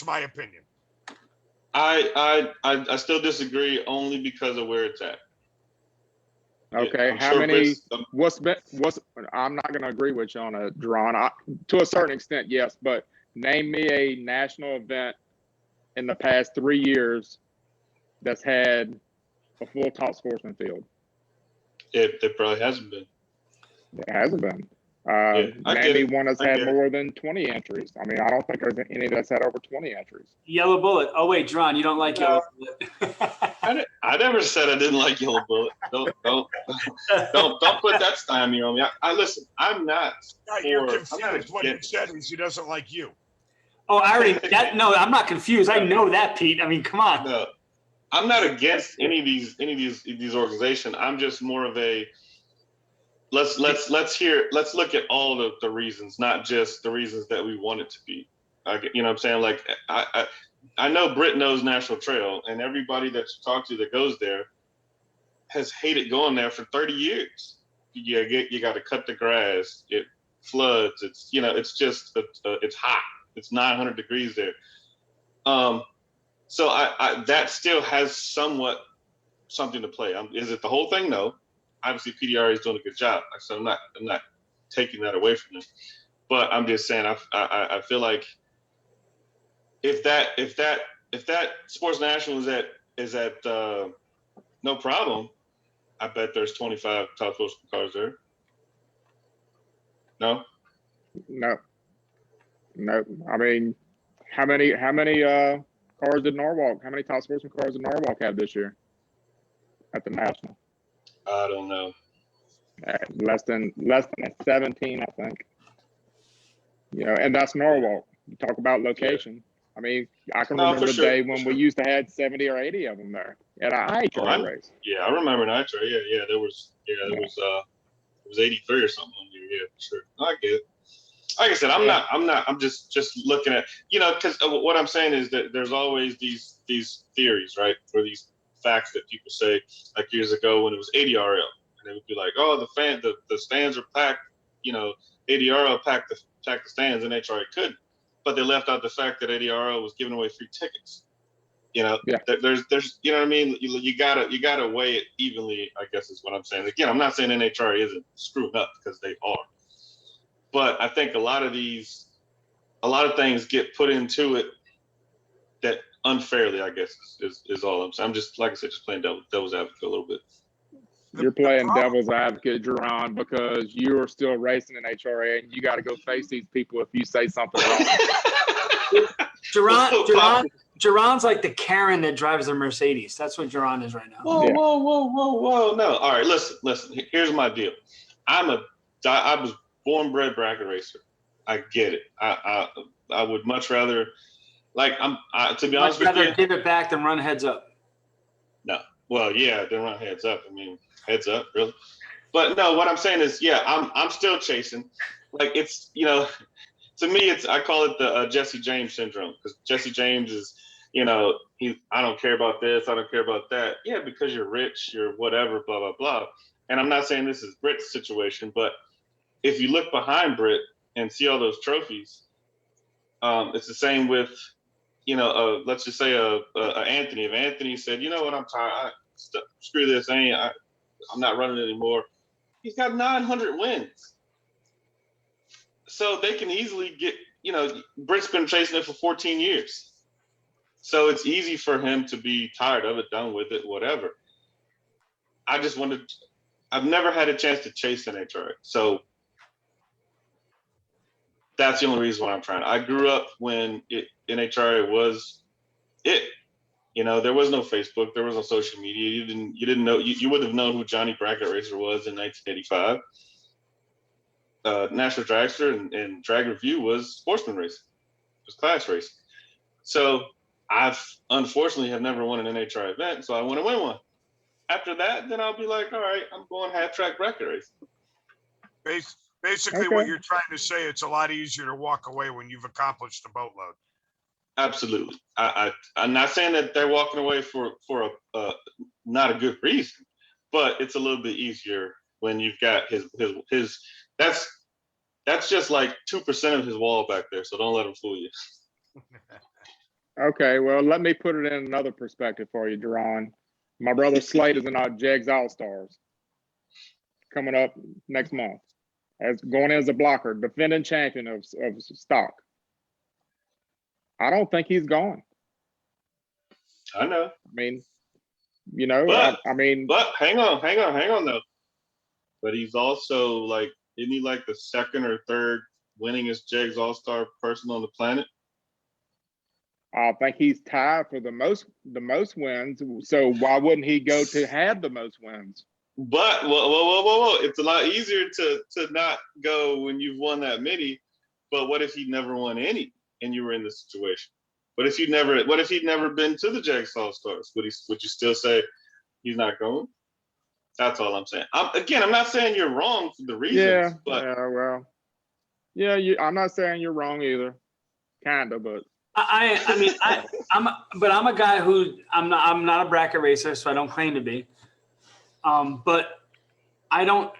my opinion. I still disagree only because of where it's at. Okay, I'm not going to agree with you on a drawn. To a certain extent, yes, but name me a national event in the past 3 years that's had a full top sportsman field. It probably hasn't been. It hasn't been. Maybe one that's had more than 20 entries. I mean, I don't think there's any that's had over 20 entries. Yellow Bullet. Oh wait, Jerron, you don't like Yellow Bullet. I never said I didn't like Yellow Bullet. Don't put that stymie on me. I listen. I'm not. You're confused. What he said is he doesn't like you. Oh, I already no, I'm not confused. I know that, Pete. I mean, come on. No, I'm not against any of these organizations. I'm just more of a let's look at all of the reasons, not just the reasons that we want it to be. You know what I'm saying? Like I know Britt knows National Trail, and everybody that you talk to that goes there has hated going there for 30 years. You got to cut the grass. It floods. It's it's just it's hot. It's 900 degrees there. So I that still has somewhat something to play. Is it the whole thing? No. Obviously, PDRA is doing a good job. So I'm not taking that away from them. But I'm just saying I feel like if that Sports National is at no problem, I bet there's 25 top sportsman cars there. No. I mean, how many cars did Norwalk? How many top sportsman cars did Norwalk have this year at the National? I don't know. Less than 17, I think. And that's Norwalk. You talk about location. I mean, I can remember the day when we used to have 70 or 80 of them there at a IHRA race. Yeah, I remember an IHRA. Yeah, there was 83 or something on there. Yeah, for sure. I get it. Like I said, I'm just looking at, because what I'm saying is that there's always these theories, right? Or these facts that people say, like years ago when it was ADRL, and they would be like, oh, the stands are packed, ADRL packed the stands and HRA couldn't. But they left out the fact that ADRL was giving away free tickets. There's you know what I mean? You gotta weigh it evenly, I guess is what I'm saying. Again, I'm not saying NHRA isn't screwing up, because they are. But I think a lot of things get put into it that unfairly, I guess, is all I'm saying. I'm just, like I said, just playing devil's advocate a little bit. You're playing devil's advocate, Jerron, because you're still racing in HRA, and you got to go face these people if you say something wrong. Jerron's like the Karen that drives a Mercedes. That's what Jerron is right now. Whoa. No. All right, listen. Here's my deal. I was born bred bracket racer. I get it. I would much rather, to be honest with you, give it back than run heads up. No. Well, yeah, then run heads up. I mean, heads up, really. But no, what I'm saying is, yeah, I'm still chasing. Like, it's, to me, I call it the Jesse James syndrome, because Jesse James is, I don't care about this, I don't care about that. Yeah, because you're rich, you're whatever, blah, blah, blah. And I'm not saying this is Britt's situation, but if you look behind Britt and see all those trophies, it's the same with, let's just say Anthony. If Anthony said, you know what, I'm tired, screw this, I'm not running anymore, he's got 900 wins. So they can easily get, Britt's been chasing it for 14 years. So it's easy for him to be tired of it, done with it, whatever. I've never had a chance to chase an HRA. So that's the only reason why I'm trying. I grew up when NHRA was it. There was no Facebook, there was no social media. You didn't know. You would have known who Johnny Bracket Racer was in 1985. National Dragster and Drag Review was sportsman racing. It was class racing. So I've unfortunately have never won an NHRA event, so I want to win one. After that, then I'll be like, all right, I'm going half-track bracket racing. Basically, Okay. What you're trying to say, it's a lot easier to walk away when you've accomplished a boatload. Absolutely. I'm not saying that they're walking away for a not a good reason, but it's a little bit easier when you've got his that's just like 2% of his wall back there. So don't let him fool you. Okay, well, let me put it in another perspective for you, Jerron. My brother Slade is in our Jegs All-Stars coming up next month. As going in as a blocker, defending champion of stock. I don't think he's going. I know. I mean, But hang on though. But he's also isn't he like the second or third winningest Jegs All-Star person on the planet? I think he's tied for the most wins. So why wouldn't he go to have the most wins? But whoa. It's a lot easier to not go when you've won that many. But what if he never won any? and you were in this situation? What if he'd never been to the Jags All-Stars? Would you still say he's not going? That's all I'm saying. I'm not saying you're wrong for the reasons, but I'm not saying you're wrong either. Kinda, but I'm a guy who I'm not a bracket racer, so I don't claim to be. But I don't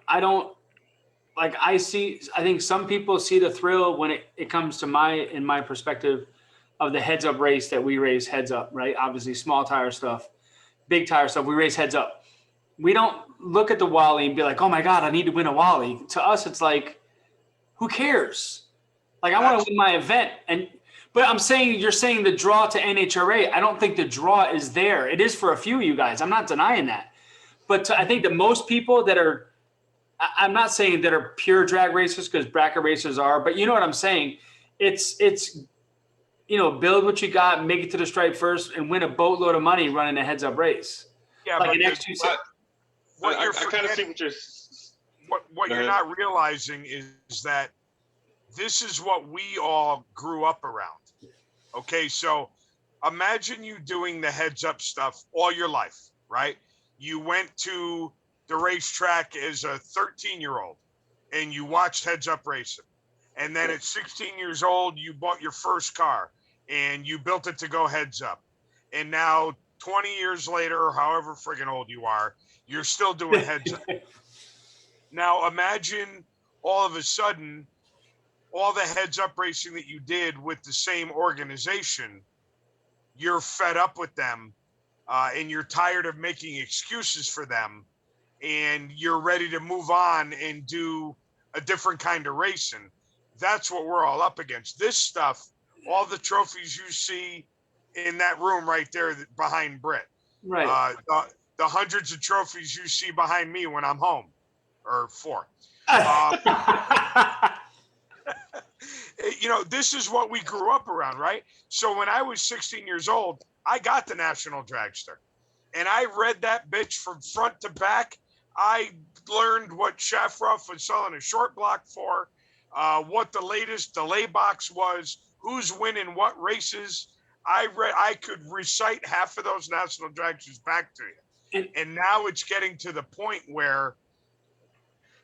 like, I think some people see the thrill when it comes to in my perspective of the heads up race that we race heads up, right? Obviously small tire stuff, big tire stuff, we race heads up. We don't look at the Wally and be like, oh my God, I need to win a Wally. To us, it's like, who cares? Like, I want to win my event. But I'm saying, you're saying the draw to NHRA. I don't think the draw is there. It is for a few of you guys. I'm not denying that. But I think that most people that are, I'm not saying that are pure drag racers, because bracket racers are, but you know what I'm saying? It's build what you got, make it to the stripe first, and win a boatload of money running a heads up race. Yeah, like but an X2. I kind of see what you're not realizing is that this is what we all grew up around. Okay, so imagine you doing the heads up stuff all your life, right? You went to the racetrack as a 13-year-old and you watched heads up racing. And then at 16 years old, you bought your first car and you built it to go heads up. And now 20 years later, or however friggin' old you are, you're still doing heads up. Now imagine all of a sudden, all the heads up racing that you did with the same organization, you're fed up with them, and you're tired of making excuses for them, and you're ready to move on and do a different kind of racing. That's what we're all up against. This stuff, all the trophies you see in that room right there behind Britt, Right. The hundreds of trophies you see behind me when I'm home, or 4. This is what we grew up around, right? So when I was 16 years old, I got the National Dragster, and I read that bitch from front to back. I learned what Shafroff was selling a short block for, what the latest delay box was, who's winning what races. I could recite half of those National Dragsters back to you. And now it's getting to the point where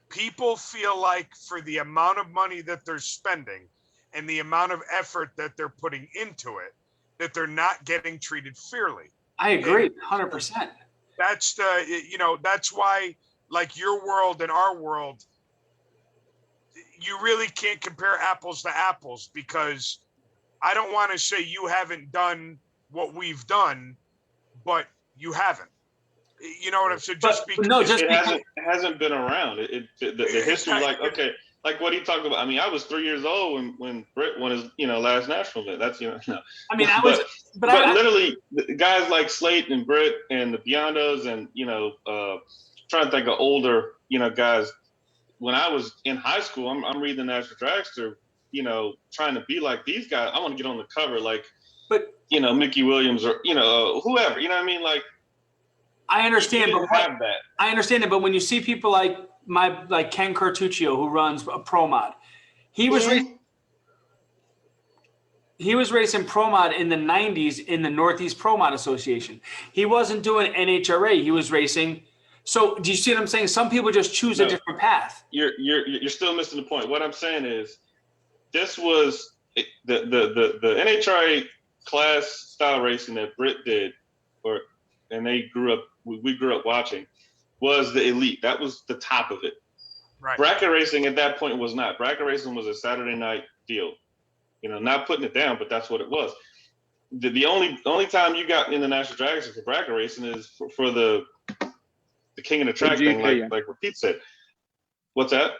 people feel like for the amount of money that they're spending and the amount of effort that they're putting into it, that they're not getting treated fairly. I agree, 100%. That's that's why, like, your world and our world, you really can't compare apples to apples, because I don't want to say you haven't done what we've done, but you haven't. You know what I'm saying? It hasn't been around. The history, like what he talked about. I mean, I was 3 years old when Britt won his last national event. That's no. I mean, but literally guys like Slate and Britt and the Biondos and trying to think of older guys. When I was in high school, I'm reading the National Dragster, trying to be like these guys. I want to get on the cover, Mickey Williams or whoever. You know what I mean? Like, I understand, I understand it, but when you see people like Ken Cartuccio, who runs a Pro Mod, he was racing Pro Mod in the 90s in the Northeast Pro Mod Association. He wasn't doing NHRA. He was racing. So do you see what I'm saying? Some people just choose a different path. You're still missing the point. What I'm saying is, this was the NHRA class style racing that Britt did, and we grew up watching, was the elite. That was the top of it. Right. Bracket racing at that point was not. Bracket racing was a Saturday night deal. Not putting it down, but that's what it was. The only time you got in the National Dragster for bracket racing is for the King of the Track thing, like Pete said. What's that?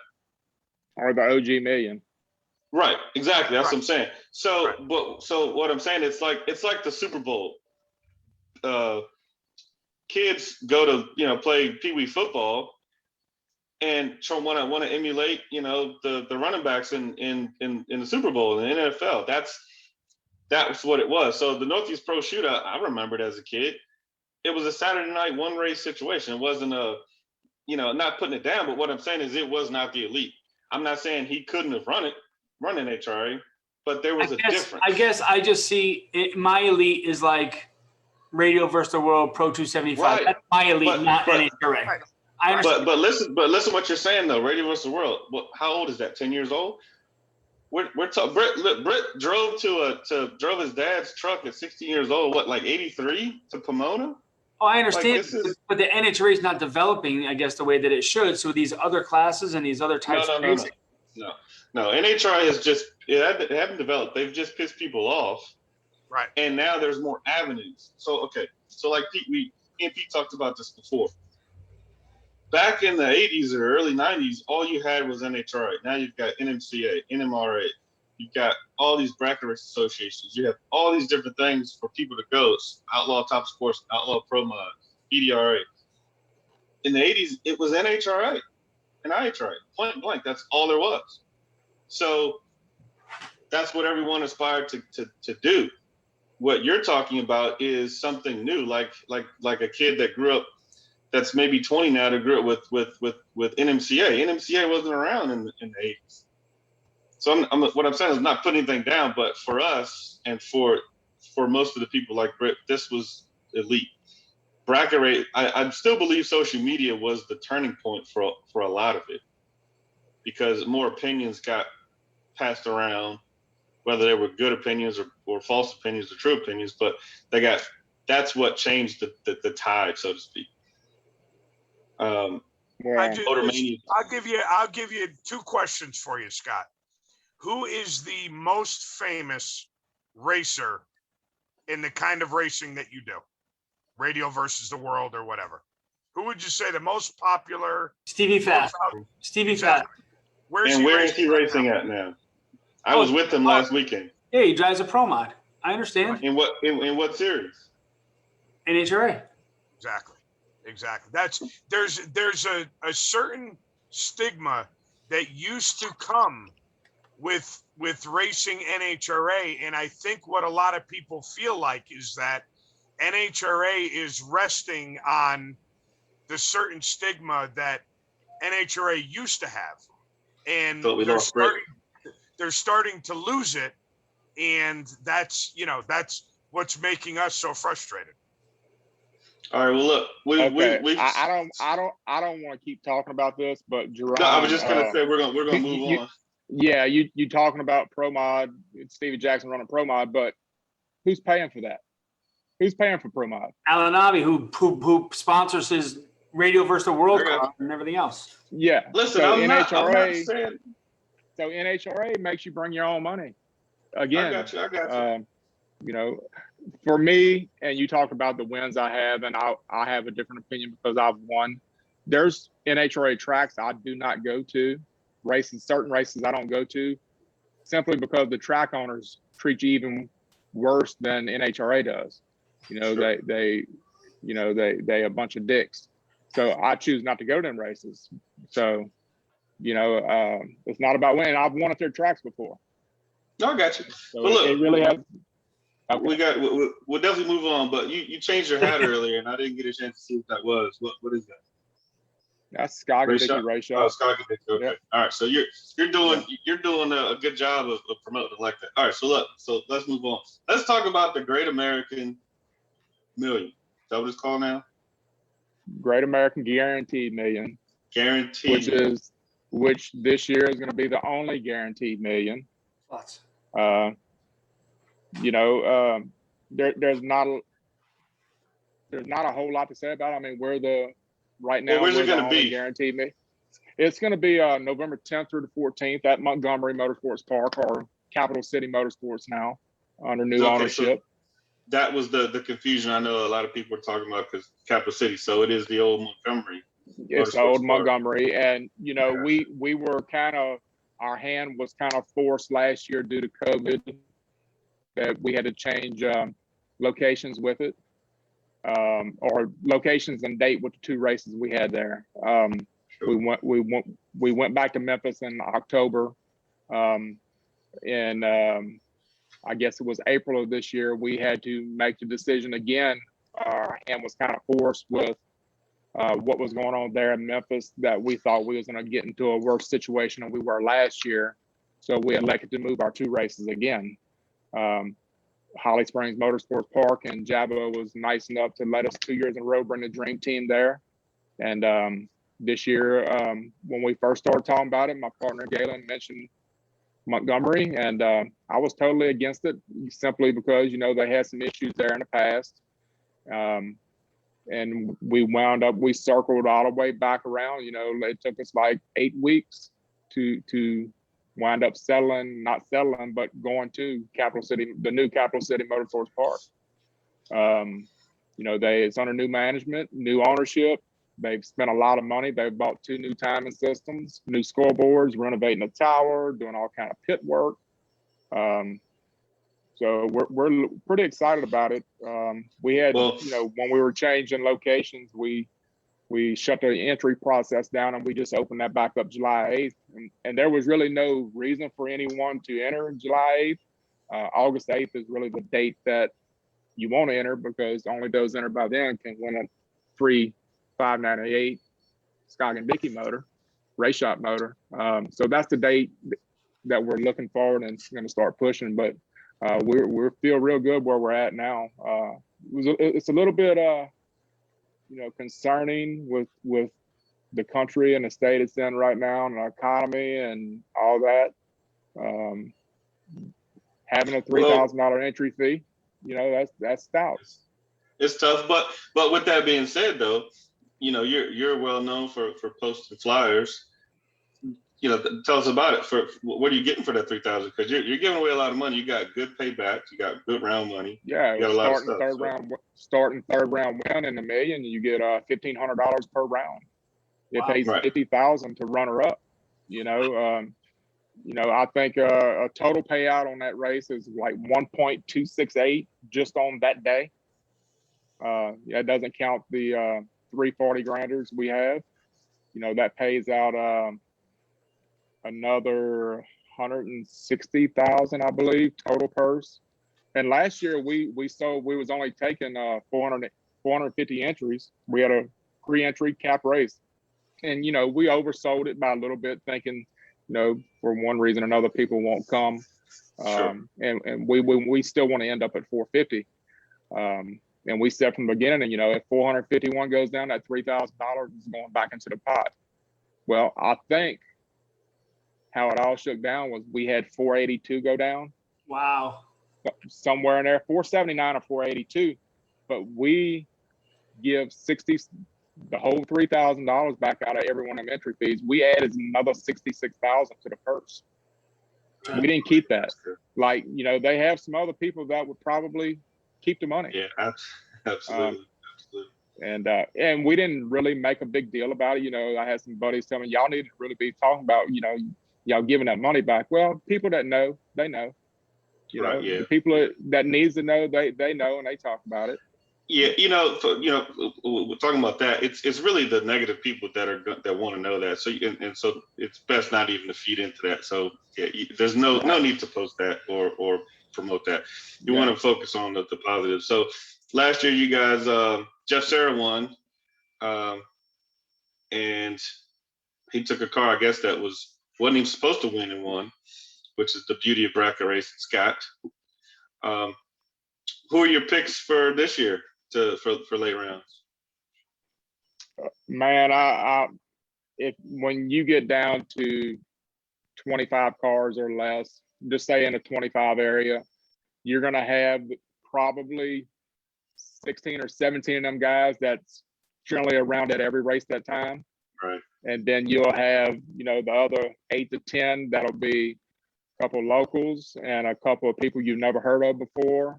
Or the OG Million. Right, exactly. That's what I'm saying. So what I'm saying, it's like the Super Bowl. Kids go to play Pee Wee football and want to emulate the running backs in the Super Bowl in the NFL. That's what it was. So the Northeast Pro Shootout, I remembered as a kid, it was a Saturday night one race situation. It wasn't not putting it down, but what I'm saying is it was not the elite. I'm not saying he couldn't have run NHRA, but there was a difference. I guess I just see it, my elite is like Radio versus the World Pro 275. Right. That's my elite, But- not but- NHRA. Right. I understand. But listen what you're saying though. Radio vs. the World. How old is that? 10 years old. We're talking. Britt drove his dad's truck at 16 years old. What, like 83 to Pomona? Oh, I understand, this is- but the NHRA is not developing, I guess, the way that it should. So these other classes and these other types of racing. No. NHRA is just it haven't developed. They've just pissed people off. Right. And now there's more avenues. So like Pete, Pete talked about this before. Back in the 80s or early 90s, all you had was NHRA. Now you've got NMCA, NMRA. You've got all these bracket race associations. You have all these different things for people to go. Outlaw Top Sports, Outlaw Pro Mod, EDRA. In the 80s, it was NHRA and IHRA. Point blank, that's all there was. So that's what everyone aspired to do. What you're talking about is something new, like a kid that grew up, that's maybe 20 now, that grew up with NMCA. NMCA wasn't around in the 80s. So what I'm saying is not putting anything down, but for us and for most of the people like Britt, this was elite. Bracket rate, I still believe social media was the turning point for a lot of it, because more opinions got passed around, whether they were good opinions or false opinions or true opinions, but that's what changed the tide, so to speak. Yeah. I'll give you two questions for you, Scott. Who is the most famous racer in the kind of racing that you do? Radio versus the World or whatever. Who would you say the most popular? Stevie Fast. Stevie Fast. Where is he racing at now? I was with him last weekend. Yeah, he drives a Pro Mod. I understand. In what series? NHRA. Exactly. There's a certain stigma that used to come with racing NHRA, and I think what a lot of people feel like is that NHRA is resting on the certain stigma that NHRA used to have, and they're starting to lose it, and that's what's making us so frustrated. All right. Well, look, I don't want to keep talking about this, but Jerome, no, I was just gonna say we're gonna move on. Yeah, you talking about Pro Mod, Stevie Jackson running Pro Mod, but who's paying for that? Who's paying for Pro Mod? Alan Abbey, who sponsors his Radio versus the World card and everything else. Yeah. Listen, so I'm not saying. So NHRA makes you bring your own money. Again, I got you. For me, and you talk about the wins I have, and I have a different opinion because I've won. There's NHRA tracks I do not go to, certain races I don't go to, simply because the track owners treat you even worse than NHRA does. Sure. They a bunch of dicks. So I choose not to go to them races. So, it's not about winning. I've won at their tracks before. No, I got you. So but look, it really has. Okay. We'll definitely move on. But you changed your hat earlier, and I didn't get a chance to see what that was. What is that? That's Skagit Race Shop. Oh, Skagit. Okay. Yep. All right. So you're doing a good job of promoting it like that. All right. So let's move on. Let's talk about the Great American Million. Is that what it's called now? Great American Guaranteed Million. Guaranteed. Which this year is going to be the only guaranteed million. Lots. There's not a whole lot to say about it. I mean, right now. Well, where's it going to be? Guaranteed me. It's going to be November 10th through the 14th at Montgomery Motorsports Park, or Capital City Motorsports now, under new ownership. So that was the confusion I know a lot of people are talking about, because Capital City. So it is the old Montgomery. It's the old Montgomery, and we were our hand was kind of forced last year due to COVID, that we had to change locations with it, or locations and date with the two races we had there. Sure. We went back to Memphis in October, and I guess it was April of this year we had to make the decision again. Our hand was kind of forced with what was going on there in Memphis, that we thought we was going to get into a worse situation than we were last year. So we elected to move our 2 races again. Holly Springs Motorsports Park and Jabo was nice enough to let us 2 years in a row bring the dream team there. And this year, when we first started talking about it, my partner Galen mentioned Montgomery, and I was totally against it simply because, you know, they had some issues there in the past. And we circled all the way back around. You know, it took us like 8 weeks to wind up not settling, but going to the new Capital City Motorsports Park. You know, it's under new management, new ownership. They've spent a lot of money. They've bought 2 new timing systems, new scoreboards, renovating the tower, doing all kind of pit work. So we're pretty excited about it. We had, you know, when we were changing locations, we shut the entry process down and we just opened that back up July 8th. And there was really no reason for anyone to enter July 8th. August 8th is really the date that you want to enter because only those entered by then can win a free 598 Scoggin Dickey motor, race shop motor. So that's the date that we're looking forward and going to start pushing. But we feel real good where we're at now. It's a little bit, you know, concerning with the country and the state it's in right now and the economy and all that. Having a $3,000 entry fee, you know, that's stout. It's tough, but with that being said, though, you know, you're well known for posting flyers. You know, tell us about it. For what are you getting for that $3,000? Because you're giving away a lot of money. You got good paybacks. You got good round money. Yeah, you got a lot of stuff, starting third round win in $1 million, you get $1,500 per round. It pays $50,000 to runner up. You know, I think a total payout on that race is like 1.268 just on that day. Yeah, it doesn't count the 340 granders we have. You know, that pays out another 160,000, I believe, total purse. And last year we was only taking 450 entries. We had a 3-entry cap race, and you know, we oversold it by a little bit, thinking, you know, for one reason or another, people won't come. Sure. And we still want to end up at 450. And we said from the beginning, you know, if 451 goes down, that $3,000 is going back into the pot. Well, I think how it all shook down was we had 482 go down. Wow. Somewhere in there, 479 or 482. But we give the whole $3,000 back out of every one of them entry fees. We added another 66,000 to the purse. We didn't keep that. Like, you know, they have some other people that would probably keep the money. Yeah, absolutely. And we didn't really make a big deal about it. You know, I had some buddies tell me, y'all need to really be talking about, you know, y'all giving that money back. Well, people that know, they know. You know, the people that needs to know, they know and they talk about it. Yeah, you know, we're talking about that. It's really the negative people that want to know that. So so it's best not even to feed into that. So yeah, there's no need to post that or promote that. You want to focus on the positive. So last year, you guys, Jeff Serra won, and he took a car, I guess that wasn't even supposed to win and won, which is the beauty of bracket racing. Scott, who are your picks for this year for late rounds? Man, when you get down to 25 cars or less, just say in a 25 area, you're going to have probably 16 or 17 of them guys that's generally around at every race that time. Right. And then you'll have, you know, the other 8 to 10 that'll be a couple of locals and a couple of people you've never heard of before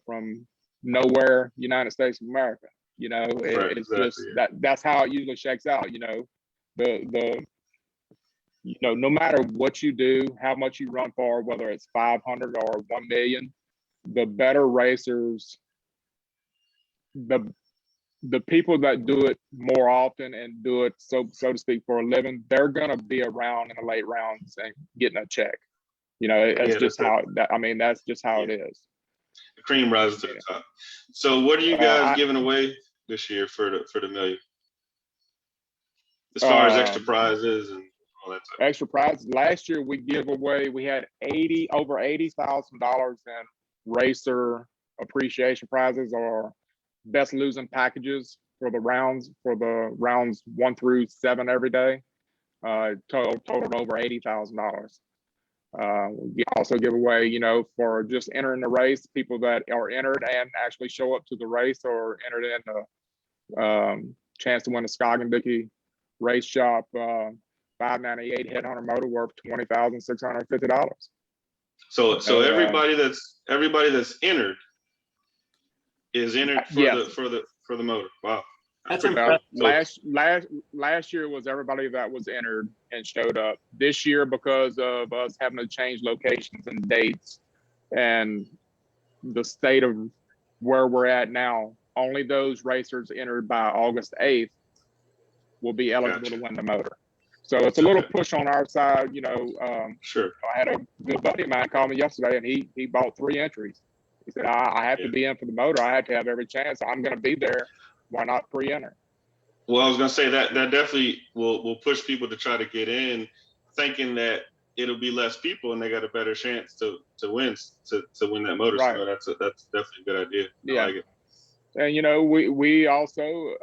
from nowhere, United States of America. You know, it's just that's how it usually shakes out. You know, you know, no matter what you do, how much you run for, whether it's 500 or 1 million, the better racers, the people that do it more often and do it so to speak for a living, they're gonna be around in the late rounds and getting a check. You know, that's just how that's just how it is. The cream rises to the top. So what are you guys giving away this year for the million? As far as extra prizes and all that type. Extra prizes. Last year we had over $80,000 in racer appreciation prizes or best losing packages for the rounds 1 through 7 every day. Totaled over $80,000. We also give away, for just entering the race, people that are entered and actually show up to the race or entered in the chance to win a Scoggin Dickey race shop 598 headhunter motor worth $20,650. So everybody that's entered is entered for the motor. Wow. That's pretty impressive. Last year was everybody that was entered and showed up. This year, because of us having to change locations and dates and the state of where we're at now, only those racers entered by August 8th will be eligible to win the motor. So it's a little push on our side, Sure. I had a good buddy of mine call me yesterday and he bought 3 entries. He said, I have to be in for the motor. I have to have every chance. I'm going to be there. Why not pre-enter? Well, I was gonna say that definitely will push people to try to get in, thinking that it'll be less people and they got a better chance to win that motor. Right. So that's definitely a good idea. Yeah. I like it. And we also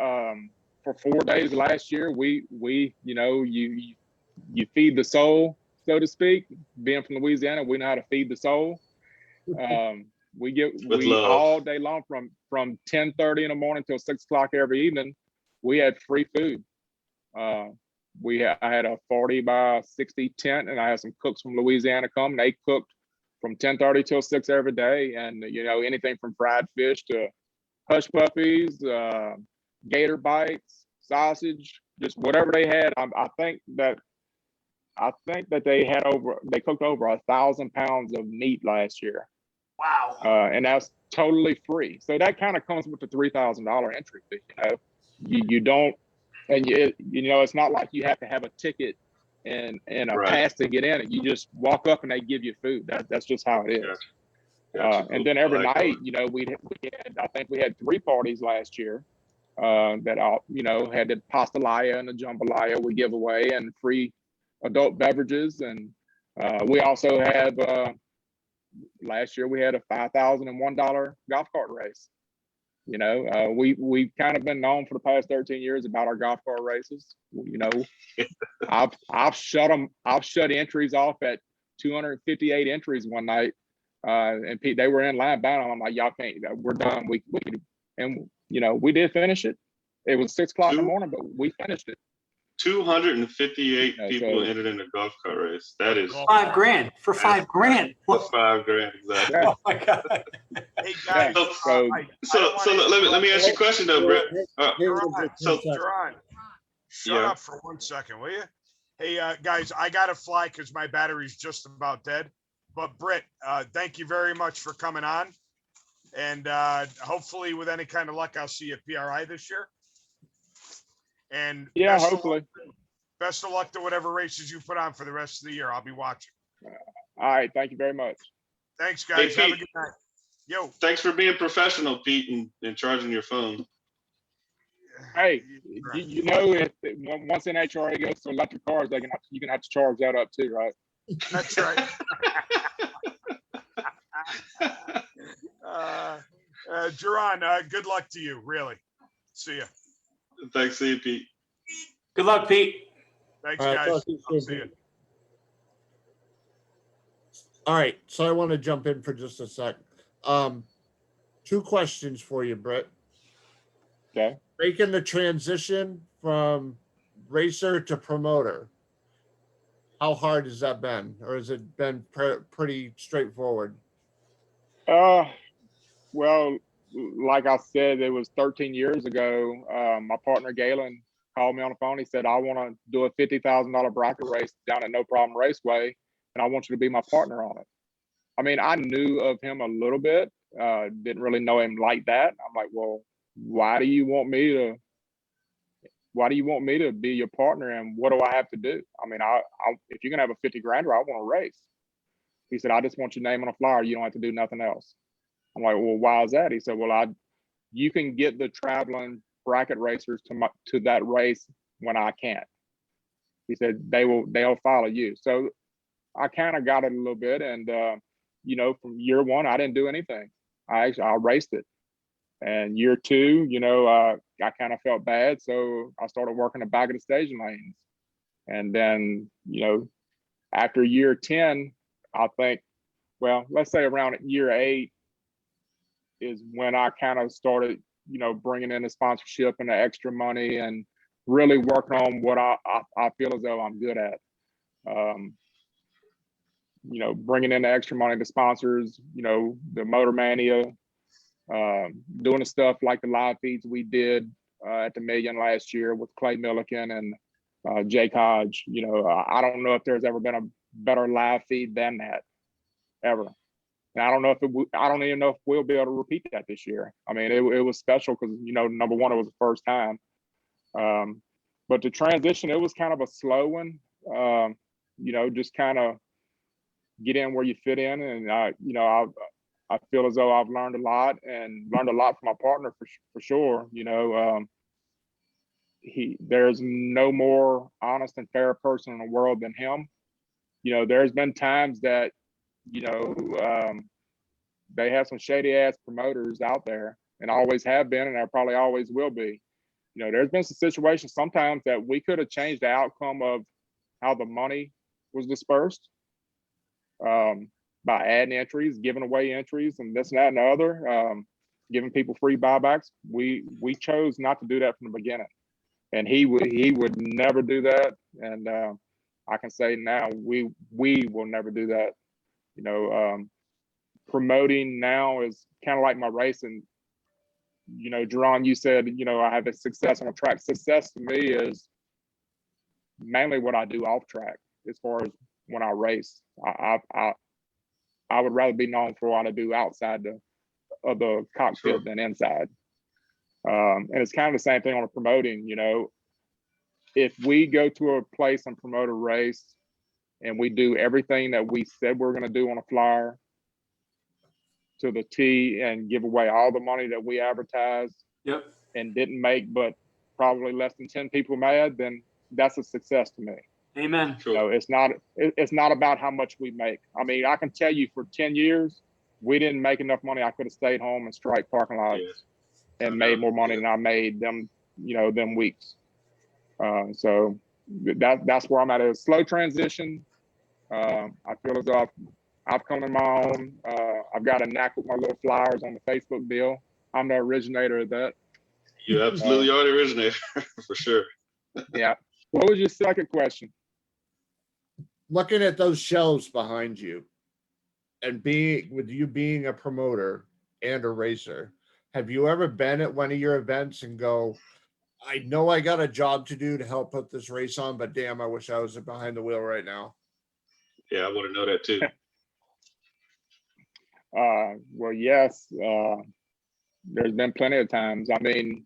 for 4 days last year we you feed the soul, so to speak. Being from Louisiana, we know how to feed the soul. We love. all day long from 10:30 in the morning till 6 o'clock every evening. We had free food. I had a 40 by 60 tent, and I had some cooks from Louisiana come. And they cooked from 10:30 till 6 every day, and anything from fried fish to hush puppies, gator bites, sausage, just whatever they had. I think that they cooked over 1,000 pounds of meat last year. Wow. And that's totally free. So that kind of comes with the $3,000 entry fee. You don't, and it's not like you have to have a ticket and a pass to get in it. You just walk up and they give you food. That's just how it is. Gotcha. And then every night, I think we had 3 parties last year that all had the pastalaya and the jambalaya we give away and free adult beverages. And we also have last year we had a $5,001 golf cart race. We've kind of been known for the past 13 years about our golf cart races. I've shut entries off at 258 entries one night. And Pete, they were in line buying them. I'm like, y'all can't, we're done. We did finish it. It was 6 o'clock in the morning, but we finished it. 258 people entered in the golf cart race. That is $5,000 for $5,000. For $5,000, exactly. Oh my God. Hey guys, let me ask you a question though, Britt. Duran, shut up for 1 second, will you? Hey guys, I gotta fly because my battery's just about dead. But Britt, thank you very much for coming on, and hopefully, with any kind of luck, I'll see you at PRI this year. And hopefully. Best of luck to whatever races you put on for the rest of the year. I'll be watching. All right. Thank you very much. Thanks, guys. Hey, Have a Pete, good night. Yo. Thanks for being professional, Pete, and charging your phone. Hey, if once NHRA goes to electric cars, you can have to charge that up too, right? That's right. Duran, good luck to you. Really. See ya. Thanks, see you, Pete. Good luck, Pete. Thanks, All right, guys. I'll see you. All right, so I want to jump in for just a sec. 2 questions for you, Britt. Okay. Making the transition from racer to promoter, how hard has that been, or has it been pretty straightforward? Well, like I said, it was 13 years ago. My partner Galen called me on the phone. He said, I want to do a $50,000 bracket race down at No Problem Raceway, and I want you to be my partner on it. I mean, I knew of him a little bit, didn't really know him like that. I'm like, well, why do you want me to be your partner, and what do I have to do? I mean, if you're gonna have a 50 grander, I want to race. He said, I just want your name on a flyer. You don't have to do nothing else. I'm like, well, why is that? He said, well, you can get the traveling bracket racers to that race when I can't. He said, they'll follow you. So I kind of got it a little bit. And, you know, from year one, I didn't do anything. I raced it. And year two, you know, I kind of felt bad. So I started working the back of the staging lanes. And then, you know, after year 10, I think, well, let's say around year 8 is when I kind of started, you know, bringing in the sponsorship and the extra money and really working on what I feel as though I'm good at. You know, bringing in the extra money, the sponsors, you know, the Motor Mania, doing the stuff like the live feeds we did at the Million last year with Clay Milliken and Jake Hodge. You know, I don't know if there's ever been a better live feed than that, ever. And I don't know if I don't even know if we'll be able to repeat that this year. I mean, it was special because, you know, number one, it was the first time. But the transition, it was kind of a slow one. You know, just kind of get in where you fit in. And, you know, I feel as though I've learned a lot and learned a lot from my partner for sure. You know, there's no more honest and fair person in the world than him. You know, there's been times that, you know, they have some shady ass promoters out there and always have been, and there probably always will be. You know, there's been some situations sometimes that we could have changed the outcome of how the money was dispersed by adding entries, giving away entries, and this and that and the other, giving people free buybacks. We chose not to do that from the beginning, and he would never do that. And I can say now we will never do that. You know, promoting now is kind of like my racing. You know, Jerron, you said, you know, I have a success on track. Success to me is mainly what I do off track as far as when I race. I would rather be known for what I do outside of the cockpit than inside. And it's kind of the same thing on the promoting. You know, if we go to a place and promote a race and we do everything that we said we're going to do on a flyer to the T and give away all the money that we advertised, Yep. and didn't make but probably less than 10 people mad, then that's a success to me. Amen. You know, it's not about how much we make. I mean, I can tell you for 10 years, we didn't make enough money. I could have stayed home and strike parking lots and made more money than I made them, you know, them weeks. So that's where I'm at. A slow transition. I feel as though I've come to my own. I've got a knack with my little flyers on the Facebook deal. I'm the originator of that. You absolutely are the originator for sure. Yeah. What was your second question? Looking at those shelves behind you and being a promoter and a racer, have you ever been at one of your events and go, I know I got a job to do to help put this race on, but damn, I wish I was behind the wheel right now? Yeah, I want to know that too. Well, yes, there's been plenty of times. I mean,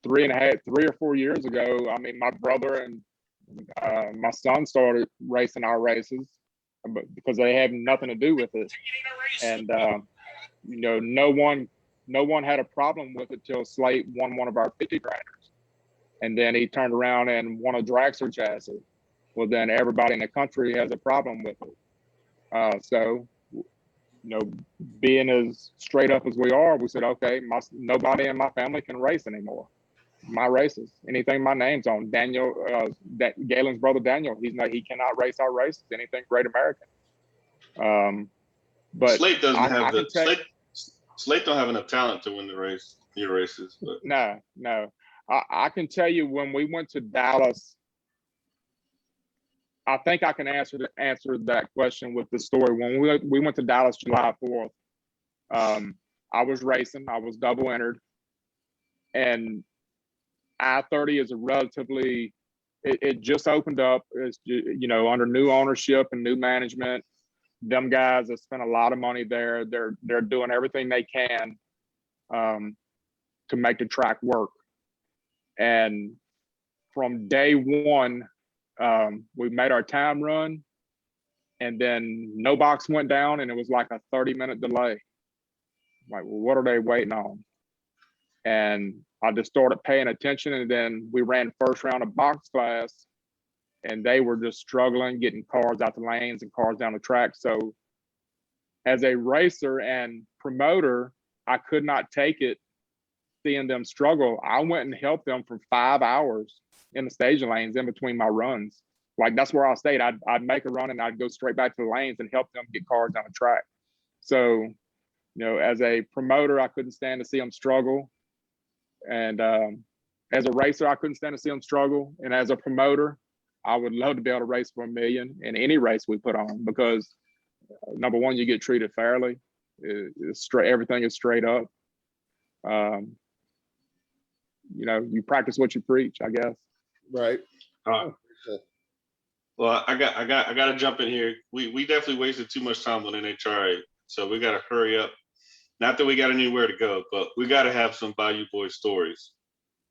3 or 4 years ago, I mean, my brother and my son started racing our races, but because they have nothing to do with it. And, you know, no one had a problem with it till Slate won one of our 50 grinders. And then he turned around and won a dragster chassis. Well, then everybody in the country has a problem with it. So, you know, being as straight up as we are, we said, okay, nobody in my family can race anymore. My races, anything my name's on. Daniel, Galen's brother Daniel, he cannot race our races. Anything Great American. But Slate doesn't have Slate don't have enough talent to win your races. But. No. I can tell you when we went to Dallas, I think I can answer that question with the story. When we went to Dallas July 4th, I was racing. I was double entered, and I-30 is a relatively. It just opened up. It's, you know, under new ownership and new management. Them guys have spent a lot of money there. They're doing everything they can to make the track work. And from day one, we made our time run, and then no box went down, and it was like a 30-minute delay. Like, well, what are they waiting on? And I just started paying attention, and then we ran first round of box class, and they were just struggling getting cars out the lanes and cars down the track. So as a racer and promoter, I could not take it seeing them struggle. I went and helped them for 5 hours in the staging lanes in between my runs. Like, that's where I stayed. I'd make a run and I'd go straight back to the lanes and help them get cars down the track. So, you know, as a promoter, I couldn't stand to see them struggle. And as a racer, I couldn't stand to see them struggle. And as a promoter, I would love to be able to race for $1 million in any race we put on, because number one, you get treated fairly. It's straight, everything is straight up. You know, you practice what you preach, I guess. Right. Well, I got to jump in here. We definitely wasted too much time on NHRA, so we got to hurry up. Not that we got anywhere to go, but we got to have some Bayou Boy stories.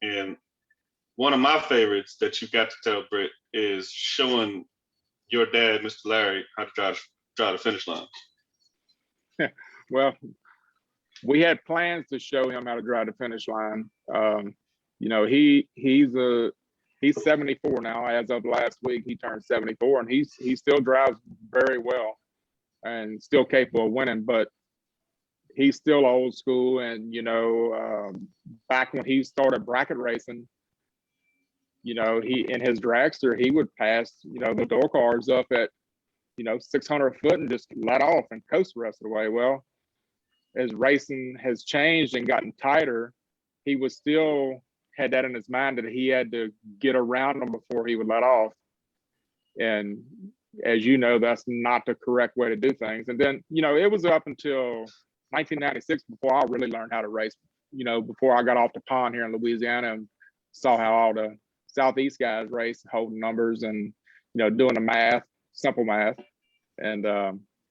And one of my favorites that you got to tell, Britt, is showing your dad, Mr. Larry, how to drive the finish line. Well, we had plans to show him how to drive the finish line. You know, he's 74 now. As of last week, he turned 74, and he still drives very well and still capable of winning. But he's still old school, and you know, back when he started bracket racing, you know, he in his dragster, he would pass, you know, the door cars up at, you know, 600 foot and just let off and coast the rest of the way. Well, as racing has changed and gotten tighter, he was still had that in his mind that he had to get around them before he would let off. And as you know, that's not the correct way to do things. And then, you know, it was up until 1996 before I really learned how to race, you know, before I got off the pond here in Louisiana and saw how all the Southeast guys race, holding numbers and, you know, doing the math, simple math, and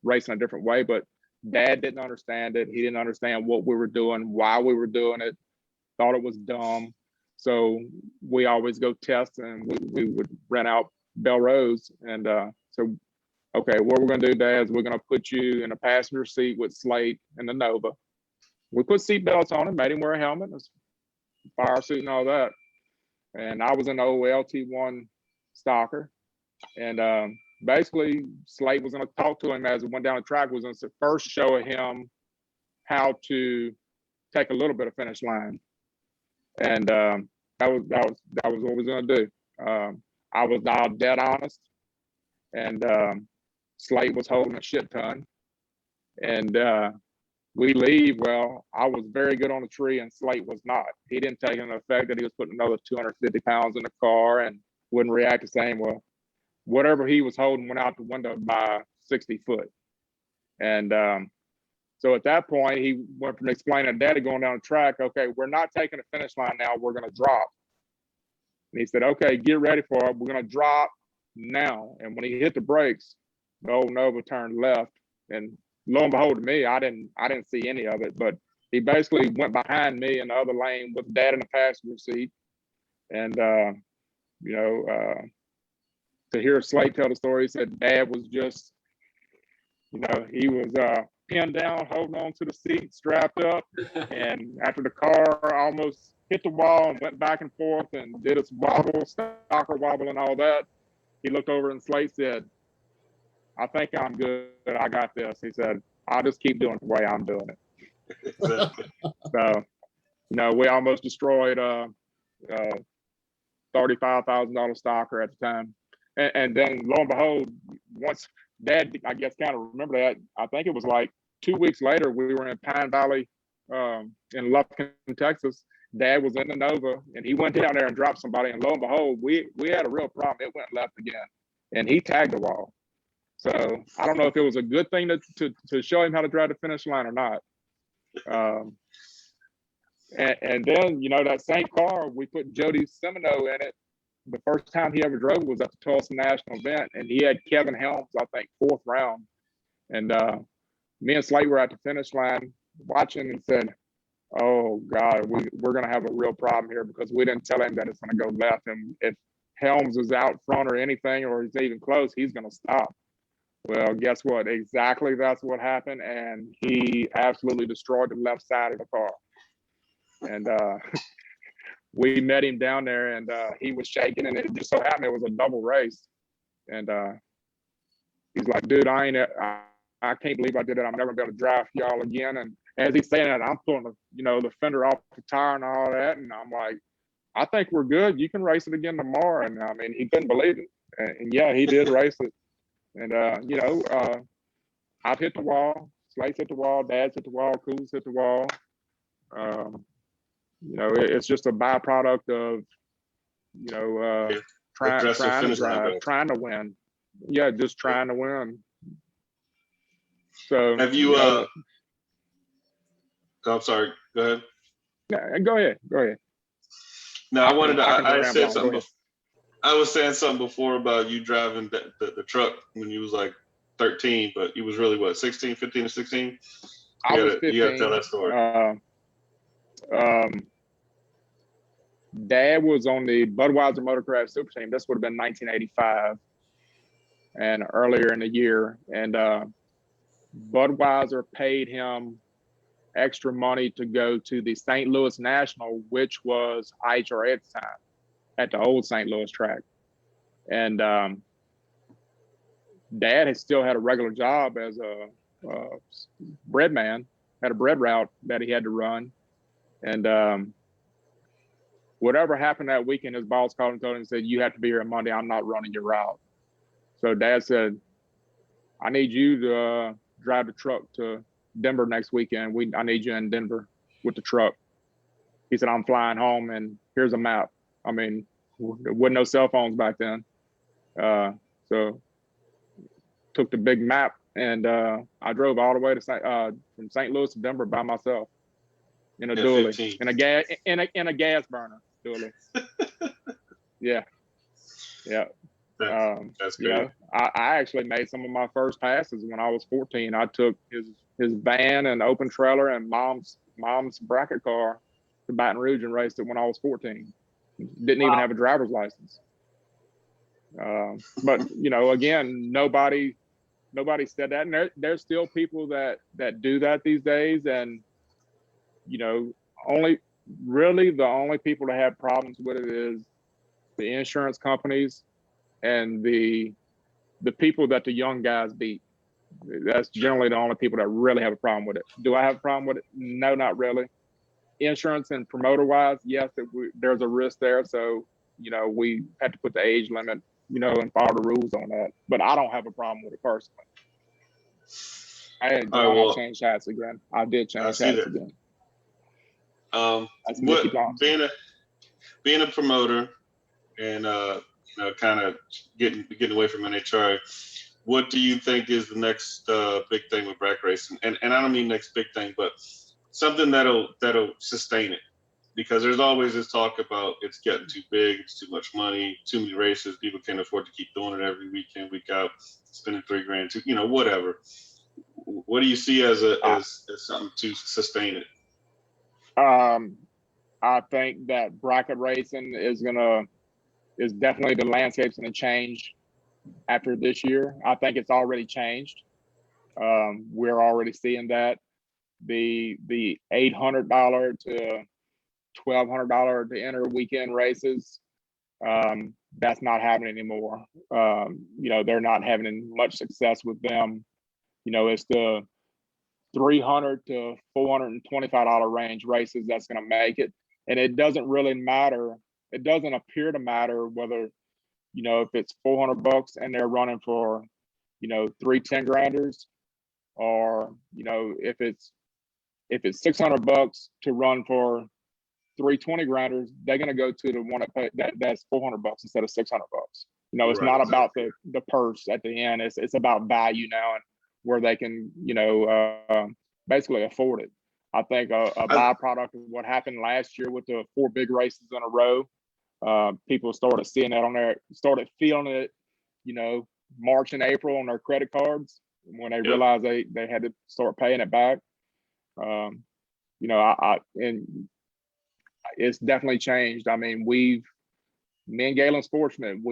racing a different way. But Dad didn't understand it. He didn't understand what we were doing, why we were doing it, thought it was dumb. So we always go test, and we would rent out Belrose. And so, okay, what we're gonna do, Dad, is we're gonna put you in a passenger seat with Slate and the Nova. We put seat belts on him, made him wear a helmet, fire suit and all that. And I was in the OLT1 stalker. And basically, Slate was gonna talk to him as it went down the track, was gonna first show him how to take a little bit of finish line. And that was what we was gonna do. I was now dead honest, and Slate was holding a shit ton. And we leave. Well, I was very good on the tree, and Slate was not. He didn't take into effect that he was putting another 250 pounds in the car and wouldn't react the same. Well, whatever he was holding went out the window by 60 foot. And so at that point, he went from explaining to Daddy going down the track, okay, we're not taking the finish line now, we're gonna drop. And he said, okay, get ready for it, we're gonna drop now. And when he hit the brakes, the old Nova turned left, and lo and behold to me, I didn't see any of it, but he basically went behind me in the other lane with Dad in the passenger seat. And you know, to hear Slate tell the story, he said Dad was just, you know, he was pinned down, holding on to the seat, strapped up. And after the car almost hit the wall and went back and forth and did its wobble, stalker wobble and all that, he looked over and Slate said, I think I'm good, I got this. He said, I'll just keep doing it the way I'm doing it. So, you know, we almost destroyed $35,000 stalker at the time. And then lo and behold, once Dad, I guess, kind of remember that, I think it was like 2 weeks later, we were in Pine Valley in Lufkin, Texas. Dad was in the Nova, and he went down there and dropped somebody, and lo and behold, we had a real problem. It went left again, and he tagged the wall. So I don't know if it was a good thing to show him how to drive the finish line or not. And then, you know, that same car, we put Jody Semino in it. The first time he ever drove was at the Tulsa National event, and he had Kevin Helms, I think, 4th round. And me and Slate were at the finish line watching and said, oh God, we're gonna have a real problem here, because we didn't tell him that it's gonna go left. And if Helms is out front or anything, or he's even close, he's gonna stop. Well, guess what? Exactly that's what happened. And he absolutely destroyed the left side of the car. And we met him down there, and he was shaking, and it just so happened it was a double race. And he's like, dude, I can't believe I did it. I'm never gonna be able to drive for y'all again. And as he's saying that, I'm pulling the fender off the tire and all that. And I'm like, I think we're good. You can race it again tomorrow. And I mean, he couldn't believe it. And yeah, he did race it. And I've hit the wall, Slate's hit the wall, Dad's hit the wall, Cool's hit the wall. It's just a byproduct of trying to win. Yeah, just trying to win. So have you I'm sorry, go ahead. Yeah, go ahead. No, I said something. I was saying something before about you driving the truck when you was like 13, but you was really what, 16, 15 or 16? I was 15. You gotta tell that story. Dad was on the Budweiser Motorcraft Super Team. This would have been 1985 and earlier in the year. And Budweiser paid him extra money to go to the St. Louis National, which was IHRA at the time, at the old St. Louis track. And Dad had still had a regular job as a bread man, had a bread route that he had to run. And whatever happened that weekend, his boss called and told him and said, you have to be here on Monday. I'm not running your route. So Dad said, I need you to drive the truck to Denver next weekend. I need you in Denver with the truck. He said, I'm flying home and here's a map. I mean, there wasn't no cell phones back then. So took the big map and I drove all the way to from St. Louis to Denver by myself in a dually, in a gas burner dually. Yeah. That's good. I actually made some of my first passes when I was 14. I took his van and open trailer and mom's bracket car to Baton Rouge and raced it when I was 14. Didn't even have a driver's license. But again, nobody said that, and there's still people that do that these days, and the only people that have problems with it is the insurance companies and the people that the young guys beat. That's generally the only people that really have a problem with it. Do I have a problem with it? No, not really. Insurance and promoter wise, yes, there's a risk there. So, we had to put the age limit, and follow the rules on that. But I don't have a problem with it personally. I changed hats again. I did change hats again. Being a promoter and kind of getting away from NHRA, what do you think is the next big thing with bracket racing? And I don't mean next big thing, but something that'll sustain it, because there's always this talk about it's getting too big, it's too much money, too many races, people can't afford to keep doing it every weekend, week out, spending $3,000, whatever. What do you see as something to sustain it? I think that bracket racing is definitely, the landscape's going to change after this year. I think it's already changed. We're already seeing that the $800 to $1,200 to enter weekend races, that's not happening anymore. They're not having much success with them. It's the $300 to $425 range races that's going to make it. And it doesn't really matter. It doesn't appear to matter whether, if it's $400 and they're running for, 3 10-granders, or, if it's $600 to run for 3 20-granders, they're going to go to the one that's $400 instead of $600. It's not about the purse at the end. It's about value now and where they can, basically afford it. I think a byproduct of what happened last year with the 4 big races in a row, people started seeing that on there, started feeling it, March and April on their credit cards when they realized they had to start paying it back. And it's definitely changed. I mean, me and Galen Sportsman,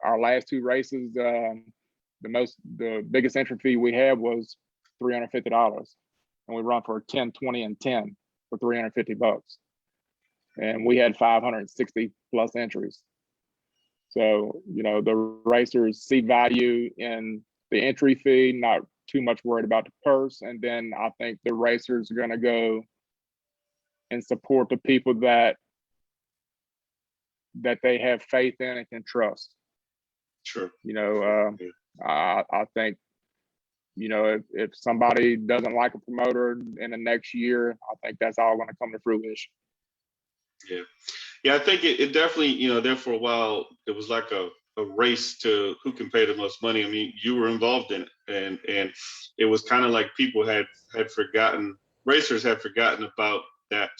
our last 2 races, the biggest entry fee we had was $350, and we run for 10, 20, and 10 for $350. and we had 560 plus entries. So, you know, the racers see value in the entry fee, not too much worried about the purse. And then I think the racers are going to go and support the people that they have faith in and can trust. Sure. You know, I think, you know, if somebody doesn't like a promoter in the next year, I think that's all going to come to fruition. Yeah. Yeah, I think it definitely, you know, there for a while, it was like a race to who can pay the most money. I mean, you were involved in it, and it was kind of like people had forgotten, racers had forgotten about that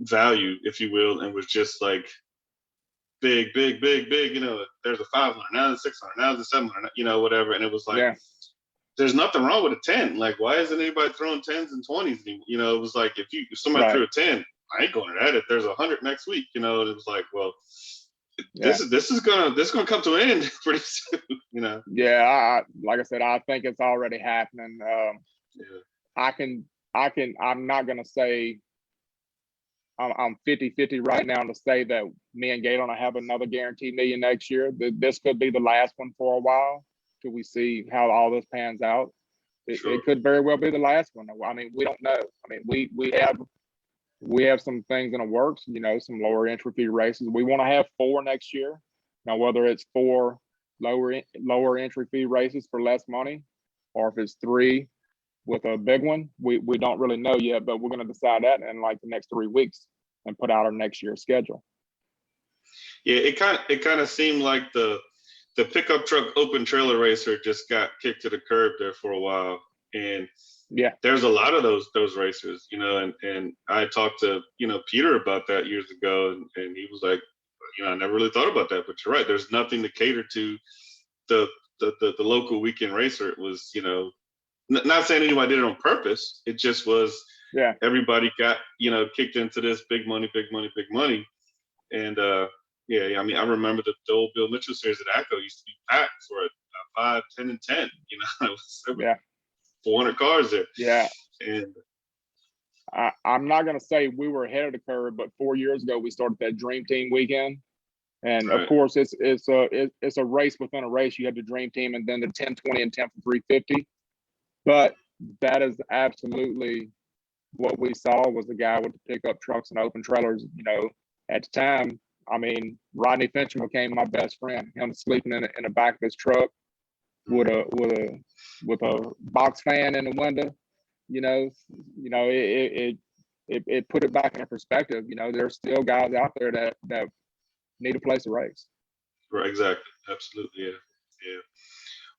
value, if you will, and was just like big, you know, there's a 500, now there's 600, now there's 700, you know, whatever. And it was like, there's nothing wrong with a 10. Like, why isn't anybody throwing 10s and 20s? You know, it was like, if somebody threw a 10, I ain't going to that. If there's 100 next week, you know, and it was like, well, this is gonna come to an end pretty soon, you know. Yeah, like I said, I think it's already happening. I'm not gonna say I'm 50-50 right now to say that me and Galen will have another guaranteed million next year. This could be the last one for a while till we see how all this pans out. It could very well be the last one. I mean, we don't know. I mean, we have some things in the works, you know, some lower entry fee races. We want to have 4 next year. Now, whether it's 4 lower entry fee races for less money, or if it's 3 with a big one, we don't really know yet, but we're going to decide that in like the next 3 weeks and put out our next year's schedule. Yeah, it kind of seemed like the pickup truck open trailer racer just got kicked to the curb there for a while. And there's a lot of those racers, you know, and I talked to, you know, Peter about that years ago, and he was like, you know, I never really thought about that, but you're right. There's nothing to cater to the local weekend racer. It was, you know, not saying anybody did it on purpose. It just was, everybody got, you know, kicked into this big money. And I mean, I remember the old Bill Mitchell series at ACO used to be packed for a 5, 10, and 10. You know, it was 400 cars there. Yeah. And I'm not going to say we were ahead of the curve, but 4 years ago we started that Dream Team weekend, and of course it's a race within a race. You have the Dream Team, and then the 10, 20, and 10 for 350. But that is absolutely what we saw was the guy with the pickup trucks and open trailers. You know, at the time, I mean, Rodney Fincham became my best friend. Him sleeping in the back of his truck with a box fan in the window. You know, it put it back into perspective. You know, there's still guys out there that need a place to race. Right, exactly, absolutely, yeah.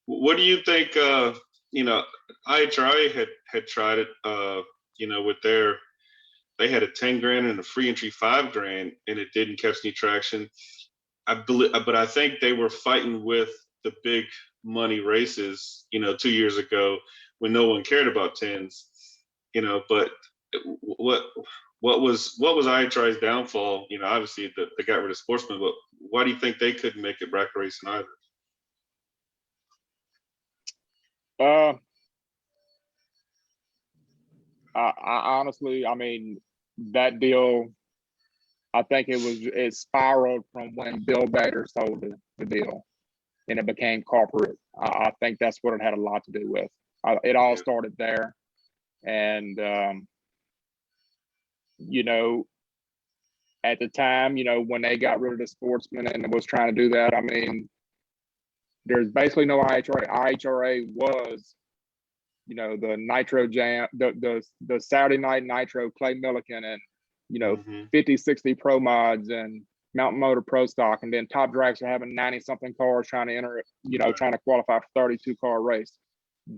What do you think? You know, IHRA had tried it. You know, with they had a 10 grand and a free entry 5 grand, and it didn't catch any traction. I believe, but I think they were fighting with the big money races, you know, 2 years ago when no one cared about 10s, you know. But what was IHRA's downfall? You know, obviously they got rid of Sportsman, but why do you think they couldn't make it bracket racing either? I honestly, I mean, that deal, I think it spiraled from when Bill Bader sold the deal, and it became corporate. I think that's what it had a lot to do with. It all started there, and you know, at the time, you know, when they got rid of the Sportsman and was trying to do that, I mean, there's basically no IHRA. IHRA was, you know, the Nitro Jam, the Saturday Night Nitro, Clay Milliken, and, you know, 50, 60 Pro Mods and Mountain Motor Pro Stock, and then Top Drags are having 90-something cars trying to enter, you know, trying to qualify for 32-car race.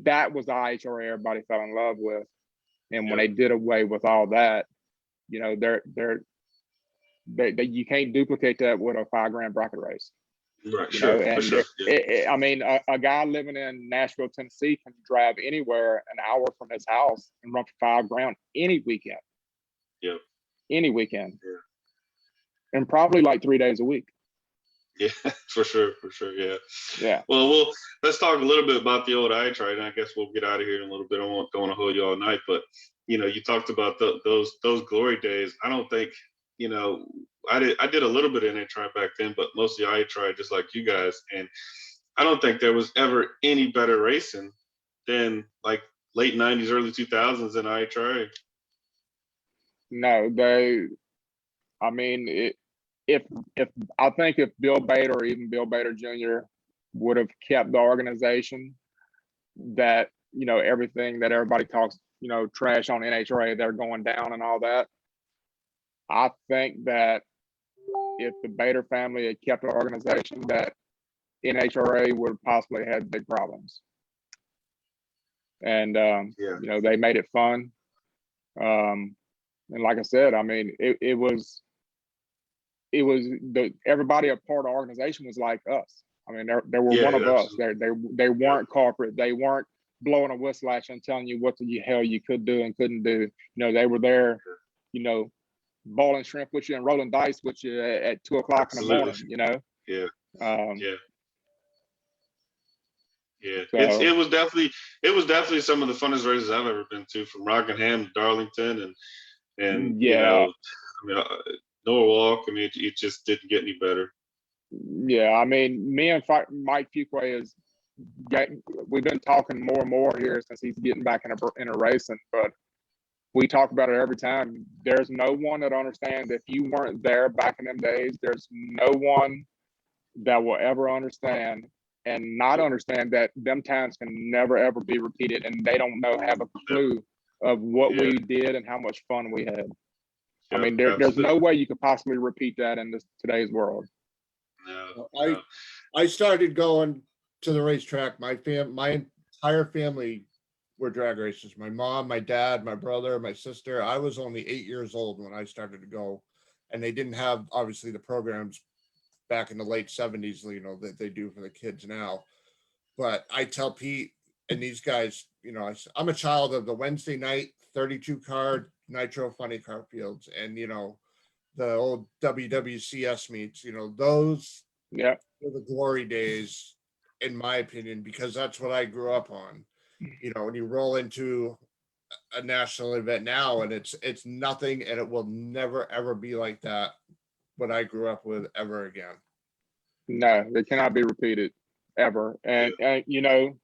That was the IHRA everybody fell in love with, and when they did away with all that, you know, you can't duplicate that with a 5 grand bracket race. Right, you know, and I mean, a guy living in Nashville, Tennessee can drive anywhere an hour from his house and run for 5 grand any weekend. Yep. Any weekend. Yeah. And probably like 3 days a week. Yeah, for sure, yeah. Yeah. Well, let's talk a little bit about the old IHRA, and I guess we'll get out of here in a little bit. I don't want to hold you all night, but you know, you talked about those glory days. I don't think you know, I did a little bit of NHRA back then, but mostly I tried just like you guys. And I don't think there was ever any better racing than like late 90s, early 2000s in IHRA. No, I mean, if I think if Bill Bader or even Bill Bader Jr. would have kept the organization, that, you know, everything that everybody talks, you know, trash on NHRA, they're going down and all that. I think that if the Bader family had kept the organization, that NHRA would possibly have big problems. And you know, they made it fun. And like I said, I mean, it was everybody a part of the organization was like us. I mean, they were one of us. They weren't corporate. They weren't blowing a whistle at you and telling you what the hell you could do and couldn't do. You know, they were there, you know, boiling shrimp with you and rolling dice with you at 2 o'clock in the morning, you know? Yeah. So, It was definitely some of the funnest races I've ever been to, from Rockingham to Darlington and you know, I mean, Norwalk. I mean, it just didn't get any better. Yeah, I mean, me and Mike Fuqua we've been talking more and more here since he's getting back in a racing, but we talk about it every time. There's no one that understands, if you weren't there back in them days, there's no one that will ever understand and not understand that them times can never ever be repeated, and they don't have a clue of what we did and how much fun we had. I mean, there's no way you could possibly repeat that in today's world. No. I started going to the racetrack. My entire family were drag racers. My mom, my dad, my brother, my sister. I was only 8 years old when I started to go, and they didn't have obviously the programs back in the late 70s, you know, that they do for the kids now. But I tell Pete and these guys, you know, I'm a child of the Wednesday night 32 card Nitro Funny Car Fields, and you know, the old WWCS meets. You know, those were the glory days, in my opinion, because that's what I grew up on. You know, when you roll into a national event now, and it's nothing, and it will never ever be like that what I grew up with ever again. No, they cannot be repeated ever. And you know,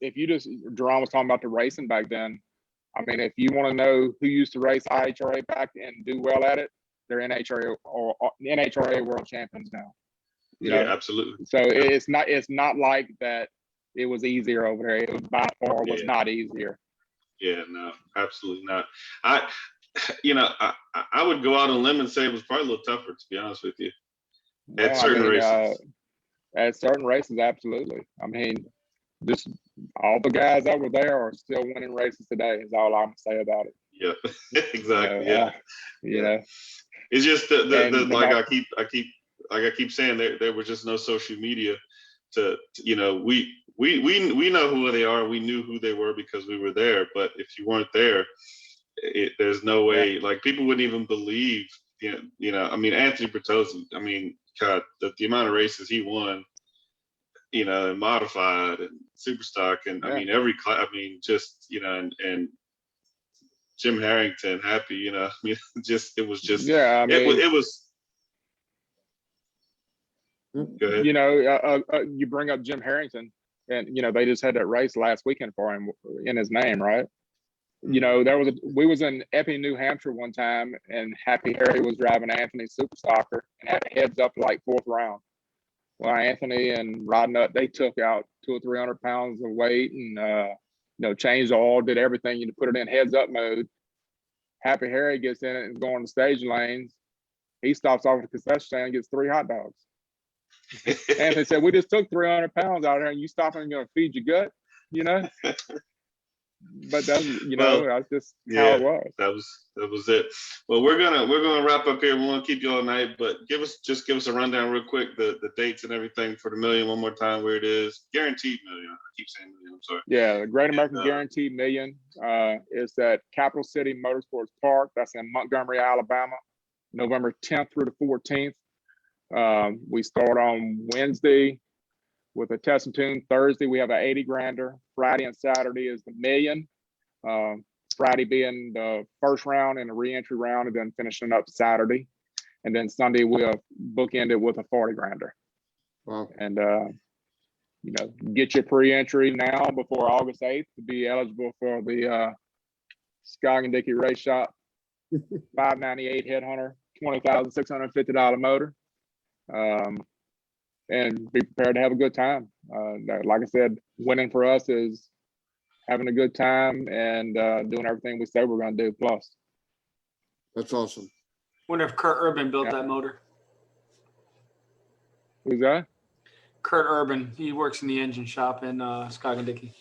if you just, Jerome was talking about the racing back then. I mean, if you want to know who used to race IHRA back and do well at it, they're NHRA or NHRA world champions now. You know? Absolutely. So it's not like that. It was easier over there. It was by far was not easier. Yeah, no, absolutely not. I would go out on a limb and say it was probably a little tougher, to be honest with you. At certain races. At certain races, absolutely. I mean, just all the guys that were there are still winning races today, is all I'm gonna say about it. Yeah, exactly. You know, it's just I keep saying, there was just no social media to you know, we know who they are. We knew who they were because we were there. But if you weren't there, there's no way. Like, people wouldn't even believe. You know. I mean, Anthony Bertozzi. I mean, God, the amount of races he won. You know, and modified and superstock, and I mean every class. I mean, just, you know, and Jim Harrington, Happy. You know, I mean, it was just. I mean, it was. Go ahead. You know, you bring up Jim Harrington, and you know, they just had that race last weekend for him in his name, right? You know, we was in Epping, New Hampshire one time, and Happy Harry was driving Anthony's superstocker and had heads up to like 4th round. Well, Anthony and Rodnut, they took out 200 or 300 pounds of weight, and you know, changed the oil, did everything, you put it in heads up mode. Happy Harry gets in it and going to stage lanes. He stops off at the concession stand and gets 3 hot dogs. Anthony said, "We just took 300 pounds out of here, and you stopping and going to feed your gut," you know. But that's, you know, that's just how it was. That was it. Well, we're gonna wrap up here. We won't keep you all night, but give us a rundown real quick, the dates and everything for the million one more time, where it is. Guaranteed million. I keep saying million. I'm sorry. Yeah, the Great American Guaranteed Million is at Capital City Motorsports Park. That's in Montgomery, Alabama, November 10th through the 14th. We start on Wednesday with a test and tune. Thursday, we have an 80 grander. Friday and Saturday is the million. Friday being the first round and a re-entry round, and then finishing up Saturday. And then Sunday we'll bookend it with a 40 grander. Wow. And get your pre-entry now before August 8th to be eligible for the Skog and Dickey Race Shop 598 Headhunter, $20,650 motor. And be prepared to have a good time. Like I said, winning for us is having a good time and doing everything we say we're going to do. Plus, That's awesome. Wonder if Kurt Urban built that motor. who's that? Kurt Urban, he works in the engine shop in Skog and Dickey.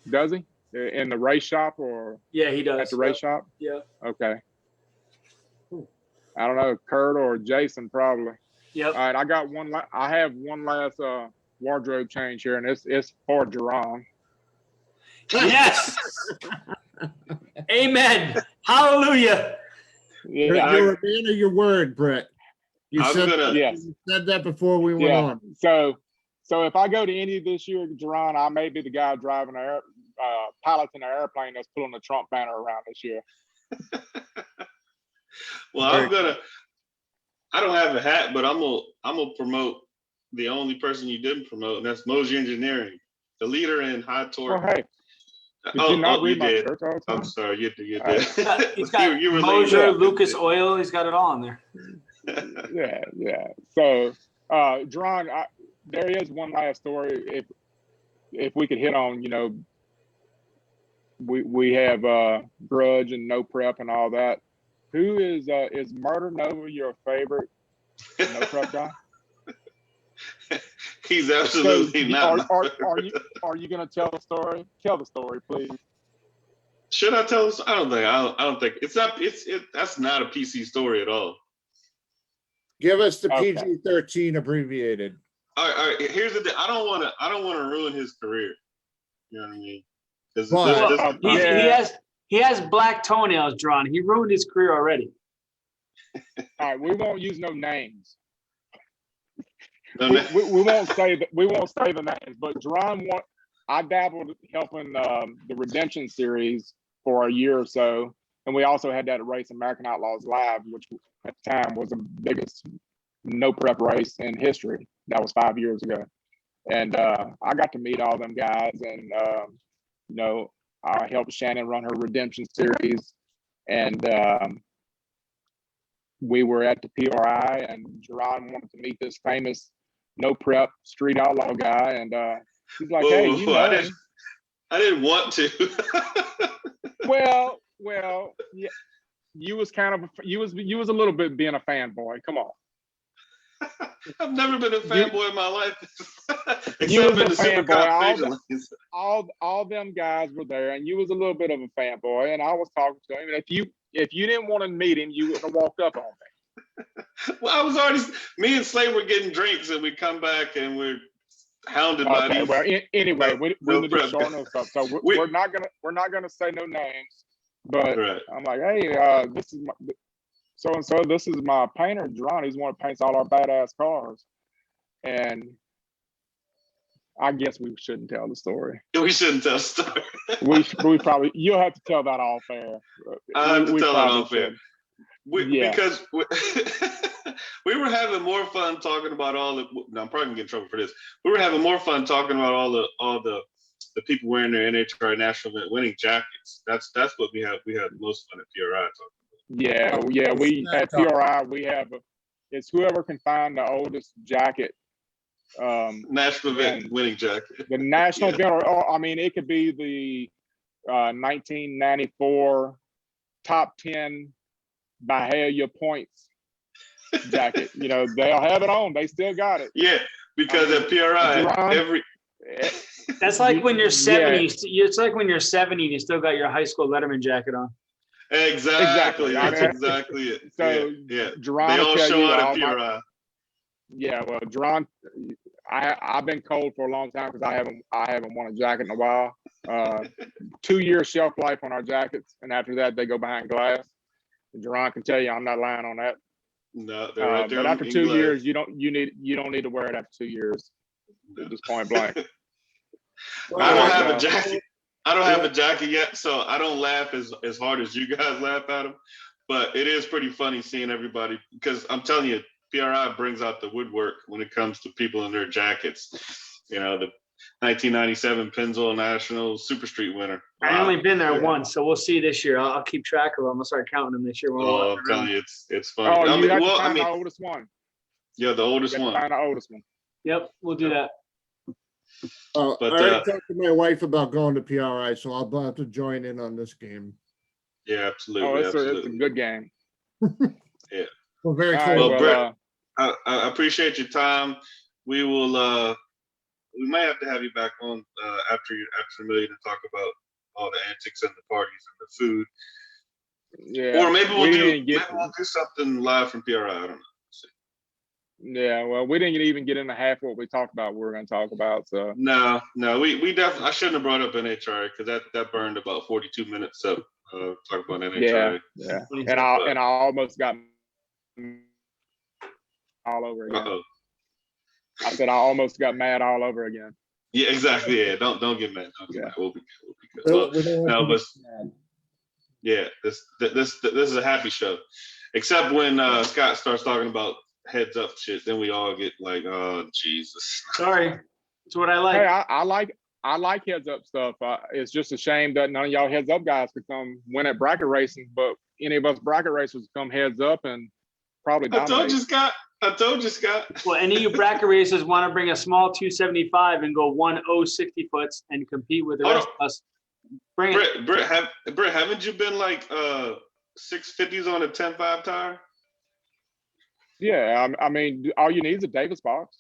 Does he in the race shop or Yeah, he does. at the race shop? Yeah. Okay. I don't know, Kurt or Jason probably. Yep. All right, I got one. I have one last wardrobe change here, and it's for Jerron. Yes. Amen. Hallelujah. You're Yeah, a man of your word, Britt. You I'm said, gonna- yes. you said that before we went Yeah. on. So if I go to Indy this year, Jerron, I may be the guy driving piloting an airplane that's pulling the Trump banner around this year. Well, I don't have a hat, but I'm gonna promote the only person you didn't promote, and that's Moji Engineering, the leader in high Oh, torque. hey, did you not read my did. shirt all the time? I'm sorry, you did. All right. He's got You were Moser, late. Lucas Oil. He's got it all in there. Yeah. So, Jerron, there is one last story. If we could hit on, we have grudge and no prep and all that. Who is Murder Nova your favorite no prep guy? He's absolutely not. Are you gonna tell the story? Tell the story, please. Should I tell us? I don't think it's not. That's not a PC story at all. Give us the Okay. PG-13 abbreviated. All right. Here's the thing. I don't want to ruin his career. You know what I mean? Because Well, He has black toenails drawn. He ruined his career already. All right, we won't use no names. no, We won't say that. We won't say the names. But Jerron, I dabbled helping the Redemption series for a year or so, and we also had that race, American Outlaws Live, which at the time was the biggest no prep race in history. That was 5 years ago, and I got to meet all them guys, and I helped Shannon run her Redemption series, and we were at the PRI, and Jerron wanted to meet this famous no prep street outlaw guy, and he's like, "Hey, you know him." I didn't want to. Well, yeah, you was a little bit being a fanboy. Come on. I've never been a fanboy in my life. You Except was in a the fanboy. Supercup major. All them guys were there, and you was a little bit of a fanboy, and I was talking to him. And if you didn't want to meet him, you wouldn't have walked up on me. Well, I was already. Me and Slade were getting drinks, and we come back, and we're hounded by Okay, these. well, anyway, we're no just prep showing guys. us stuff. So we're not gonna say no names, but Right. I'm like, hey, this is my so and so. This is my painter, Jerron. He's the one who paints all our badass cars, and I guess we shouldn't tell the story. We shouldn't tell a story. We probably you'll have to tell that all fair. I have to tell it probably all fair. should. Because we were having more fun talking about all the. No, I'm probably gonna get in trouble for this. We were having more fun talking about all the people wearing their NHRA national event winning jackets. That's what we had. We had the most fun at PRI talking. Yeah. We at PRI it's whoever can find the oldest jacket. National event winning jacket. The national event, or I mean, it could be the 1994 top 10 Bahia points jacket. They'll have it on. They still got it. Yeah, because at PRI, Jerron, That's like when you're 70. It's like when you're 70 and you still got your high school Letterman jacket on. Exactly. That's I mean, exactly it. So yeah. Jerron They will all tell show you out all at PRI. well, Jerron, I've been cold for a long time because I haven't won a jacket in a while. 2 year shelf life on our jackets, and after that they go behind glass. And Jerron can tell you I'm not lying on that. No, they're right there. But after in 2 glass. years, you don't need to wear it after 2 years. At this point blank. I don't have a jacket. I don't have a jacket yet, so I don't laugh as hard as you guys laugh at them. But it is pretty funny seeing everybody because I'm telling you, PRI brings out the woodwork when it comes to people in their jackets. You know, the 1997 Pennzoil National Super Street winner. I only been there once, so we'll see this year. I'll keep track of them. I'll start counting them this year. Oh, I'm telling you, it's funny. Oh, you have to well, find the oldest one. Yeah, the oldest You have to one. find the oldest one. Yep, we'll do that. But, I already talked to my wife about going to PRI, so I'll have to join in on this game. Yeah, absolutely. Oh, it's a absolutely. good game. Yeah. Well, very All cool. right, Well, Brett, I appreciate your time. We will. We might have to have you back on after the meeting to talk about all the antics and the parties and the food. Yeah. Or maybe we'll didn't do something live from PRI. I don't know. Yeah, well, we didn't even get into half what we talked about. We were going to talk about. So No, we definitely. I shouldn't have brought up NHRA because that burned about 42 minutes up. Talk about NHRA. yeah, and I almost got all over again. Uh-oh. I said I almost got mad all over again. Yeah, exactly. Yeah, don't get mad. Don't get mad. We'll be good. We Well, don't no, want to but be mad. yeah, this is a happy show, except when Scott starts talking about heads up shit, then we all get like, oh Jesus. Sorry, it's what I like. Hey, I like heads up stuff. It's just a shame that none of y'all heads up guys could come win at bracket racing, but any of us bracket racers come heads up and probably I dominate. told you, Scott. Well, any of you bracket racers want to bring a small 275 and go 1.060 foots and compete with the rest of us? Bring it. Britt, haven't you been like 650s on a 10.5 tire? Yeah, I mean, all you need is a Davis box.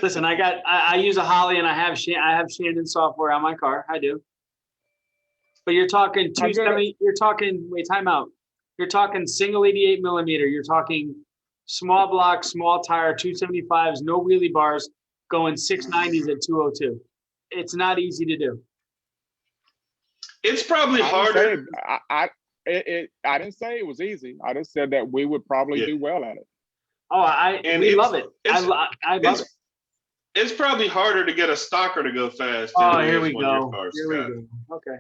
Listen, I use a Holly and I have Shannon software on my car. I do. But you're talking 270. You're talking time out. You're talking single 88 millimeter. You're talking small block, small tire, 275s, no wheelie bars, going 690s at 202. It's not easy to do. It's probably harder. I didn't say it was easy. I just said that we would probably do well at it. Oh, we love it. I love it. It's probably harder to get a stalker to go fast. Oh, here we go. Here we go. Okay.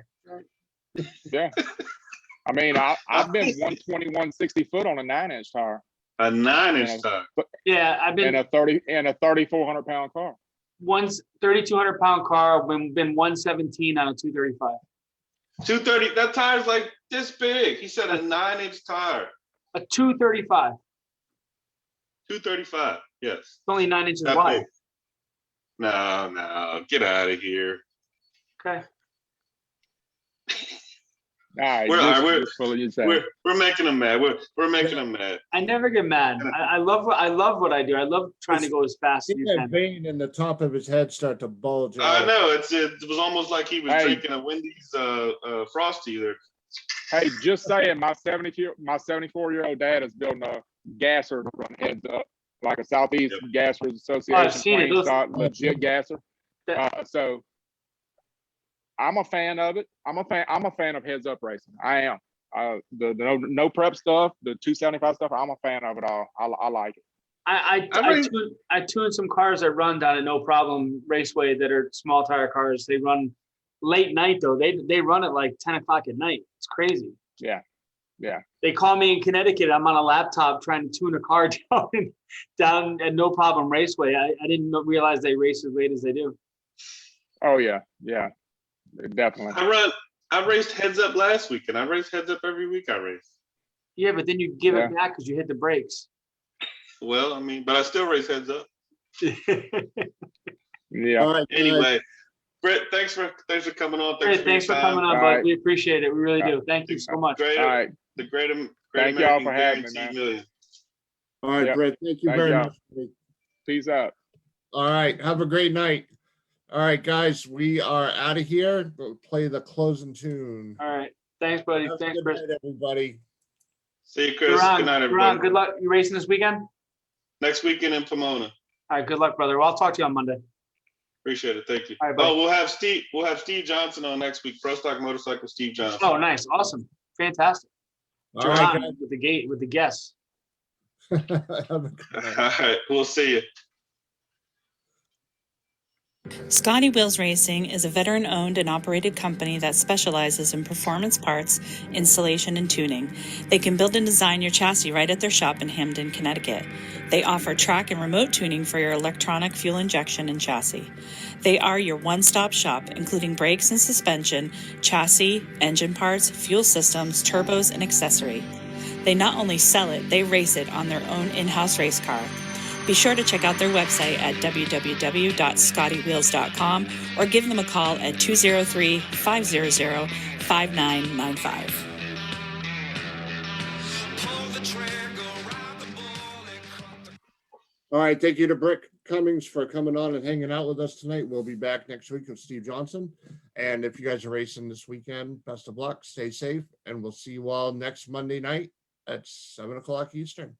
Yeah. I mean, I've been 120, 160 foot on a 9-inch tire. A 9-inch tire. Yeah, I've been in a 3,400 pound car. 3,200 pound car. Been 117 on a 235. 230. That tire's like this big. He said a 9-inch tire. A 235. 235. Yes. It's only 9 inches That wide. big. No, get out of here. Okay. All right, we're making them mad. We're making them mad. I never get mad. I love what I do. I love trying to go as fast as you That can. vein in the top of his head start to bulge out. I know it was almost like he was drinking a Wendy's Frosty there. Hey, just saying, my 74-year-old dad is building a gasser to run heads up, like a Southeast Gassers Association. I've seen it. Legit gasser. So I'm a fan of it. I'm a fan of heads up racing. I am. The no prep stuff, the 275 stuff. I'm a fan of it all. I like it. I tune some cars that run down at No Problem Raceway that are small tire cars. They run late night though. They run at like 10 o'clock at night. It's crazy. Yeah. They call me in Connecticut. I'm on a laptop trying to tune a car down at No Problem Raceway. I didn't realize they race as late as they do. Oh yeah, definitely. I raced heads up last week, and I race heads up every week. I race. Yeah, but then you give it back because you hit the brakes. Well, I mean, but I still race heads up. Yeah. All right, Anyway, Britt, thanks for coming on. Thanks for coming on, bud. We appreciate it. We really do. Thank you so much. All right. The great Thank y'all for having me, man. Million. All right, Britt. Thank you very much. Peace out. All right. Have a great night. All right, guys. We are out of here. We'll play the closing tune. All right. Thanks, buddy. Thanks, Chris. Night, everybody. See you, Chris. Good night, everybody. Good luck. You racing this weekend? Next weekend in Pomona. All right. Good luck, brother. Well, I'll talk to you on Monday. Appreciate it. Thank you. All right, buddy. We'll have Steve Johnson on next week. Pro Stock Motorcycle Steve Johnson. Oh, nice. Awesome. Fantastic. All right, guys. with the guests. Have a good night. All right. We'll see you. Scotty Wheels Racing is a veteran-owned and operated company that specializes in performance parts, installation, and tuning. They can build and design your chassis right at their shop in Hamden, Connecticut. They offer track and remote tuning for your electronic fuel injection and chassis. They are your one-stop shop, including brakes and suspension, chassis, engine parts, fuel systems, turbos, and accessory. They not only sell it, they race it on their own in-house race car. Be sure to check out their website at www.scottywheels.com or give them a call at 203-500-5995. All right, thank you to Britt Cummings for coming on and hanging out with us tonight. We'll be back next week with Steve Johnson. And if you guys are racing this weekend, best of luck, stay safe, and we'll see you all next Monday night at 7 o'clock Eastern.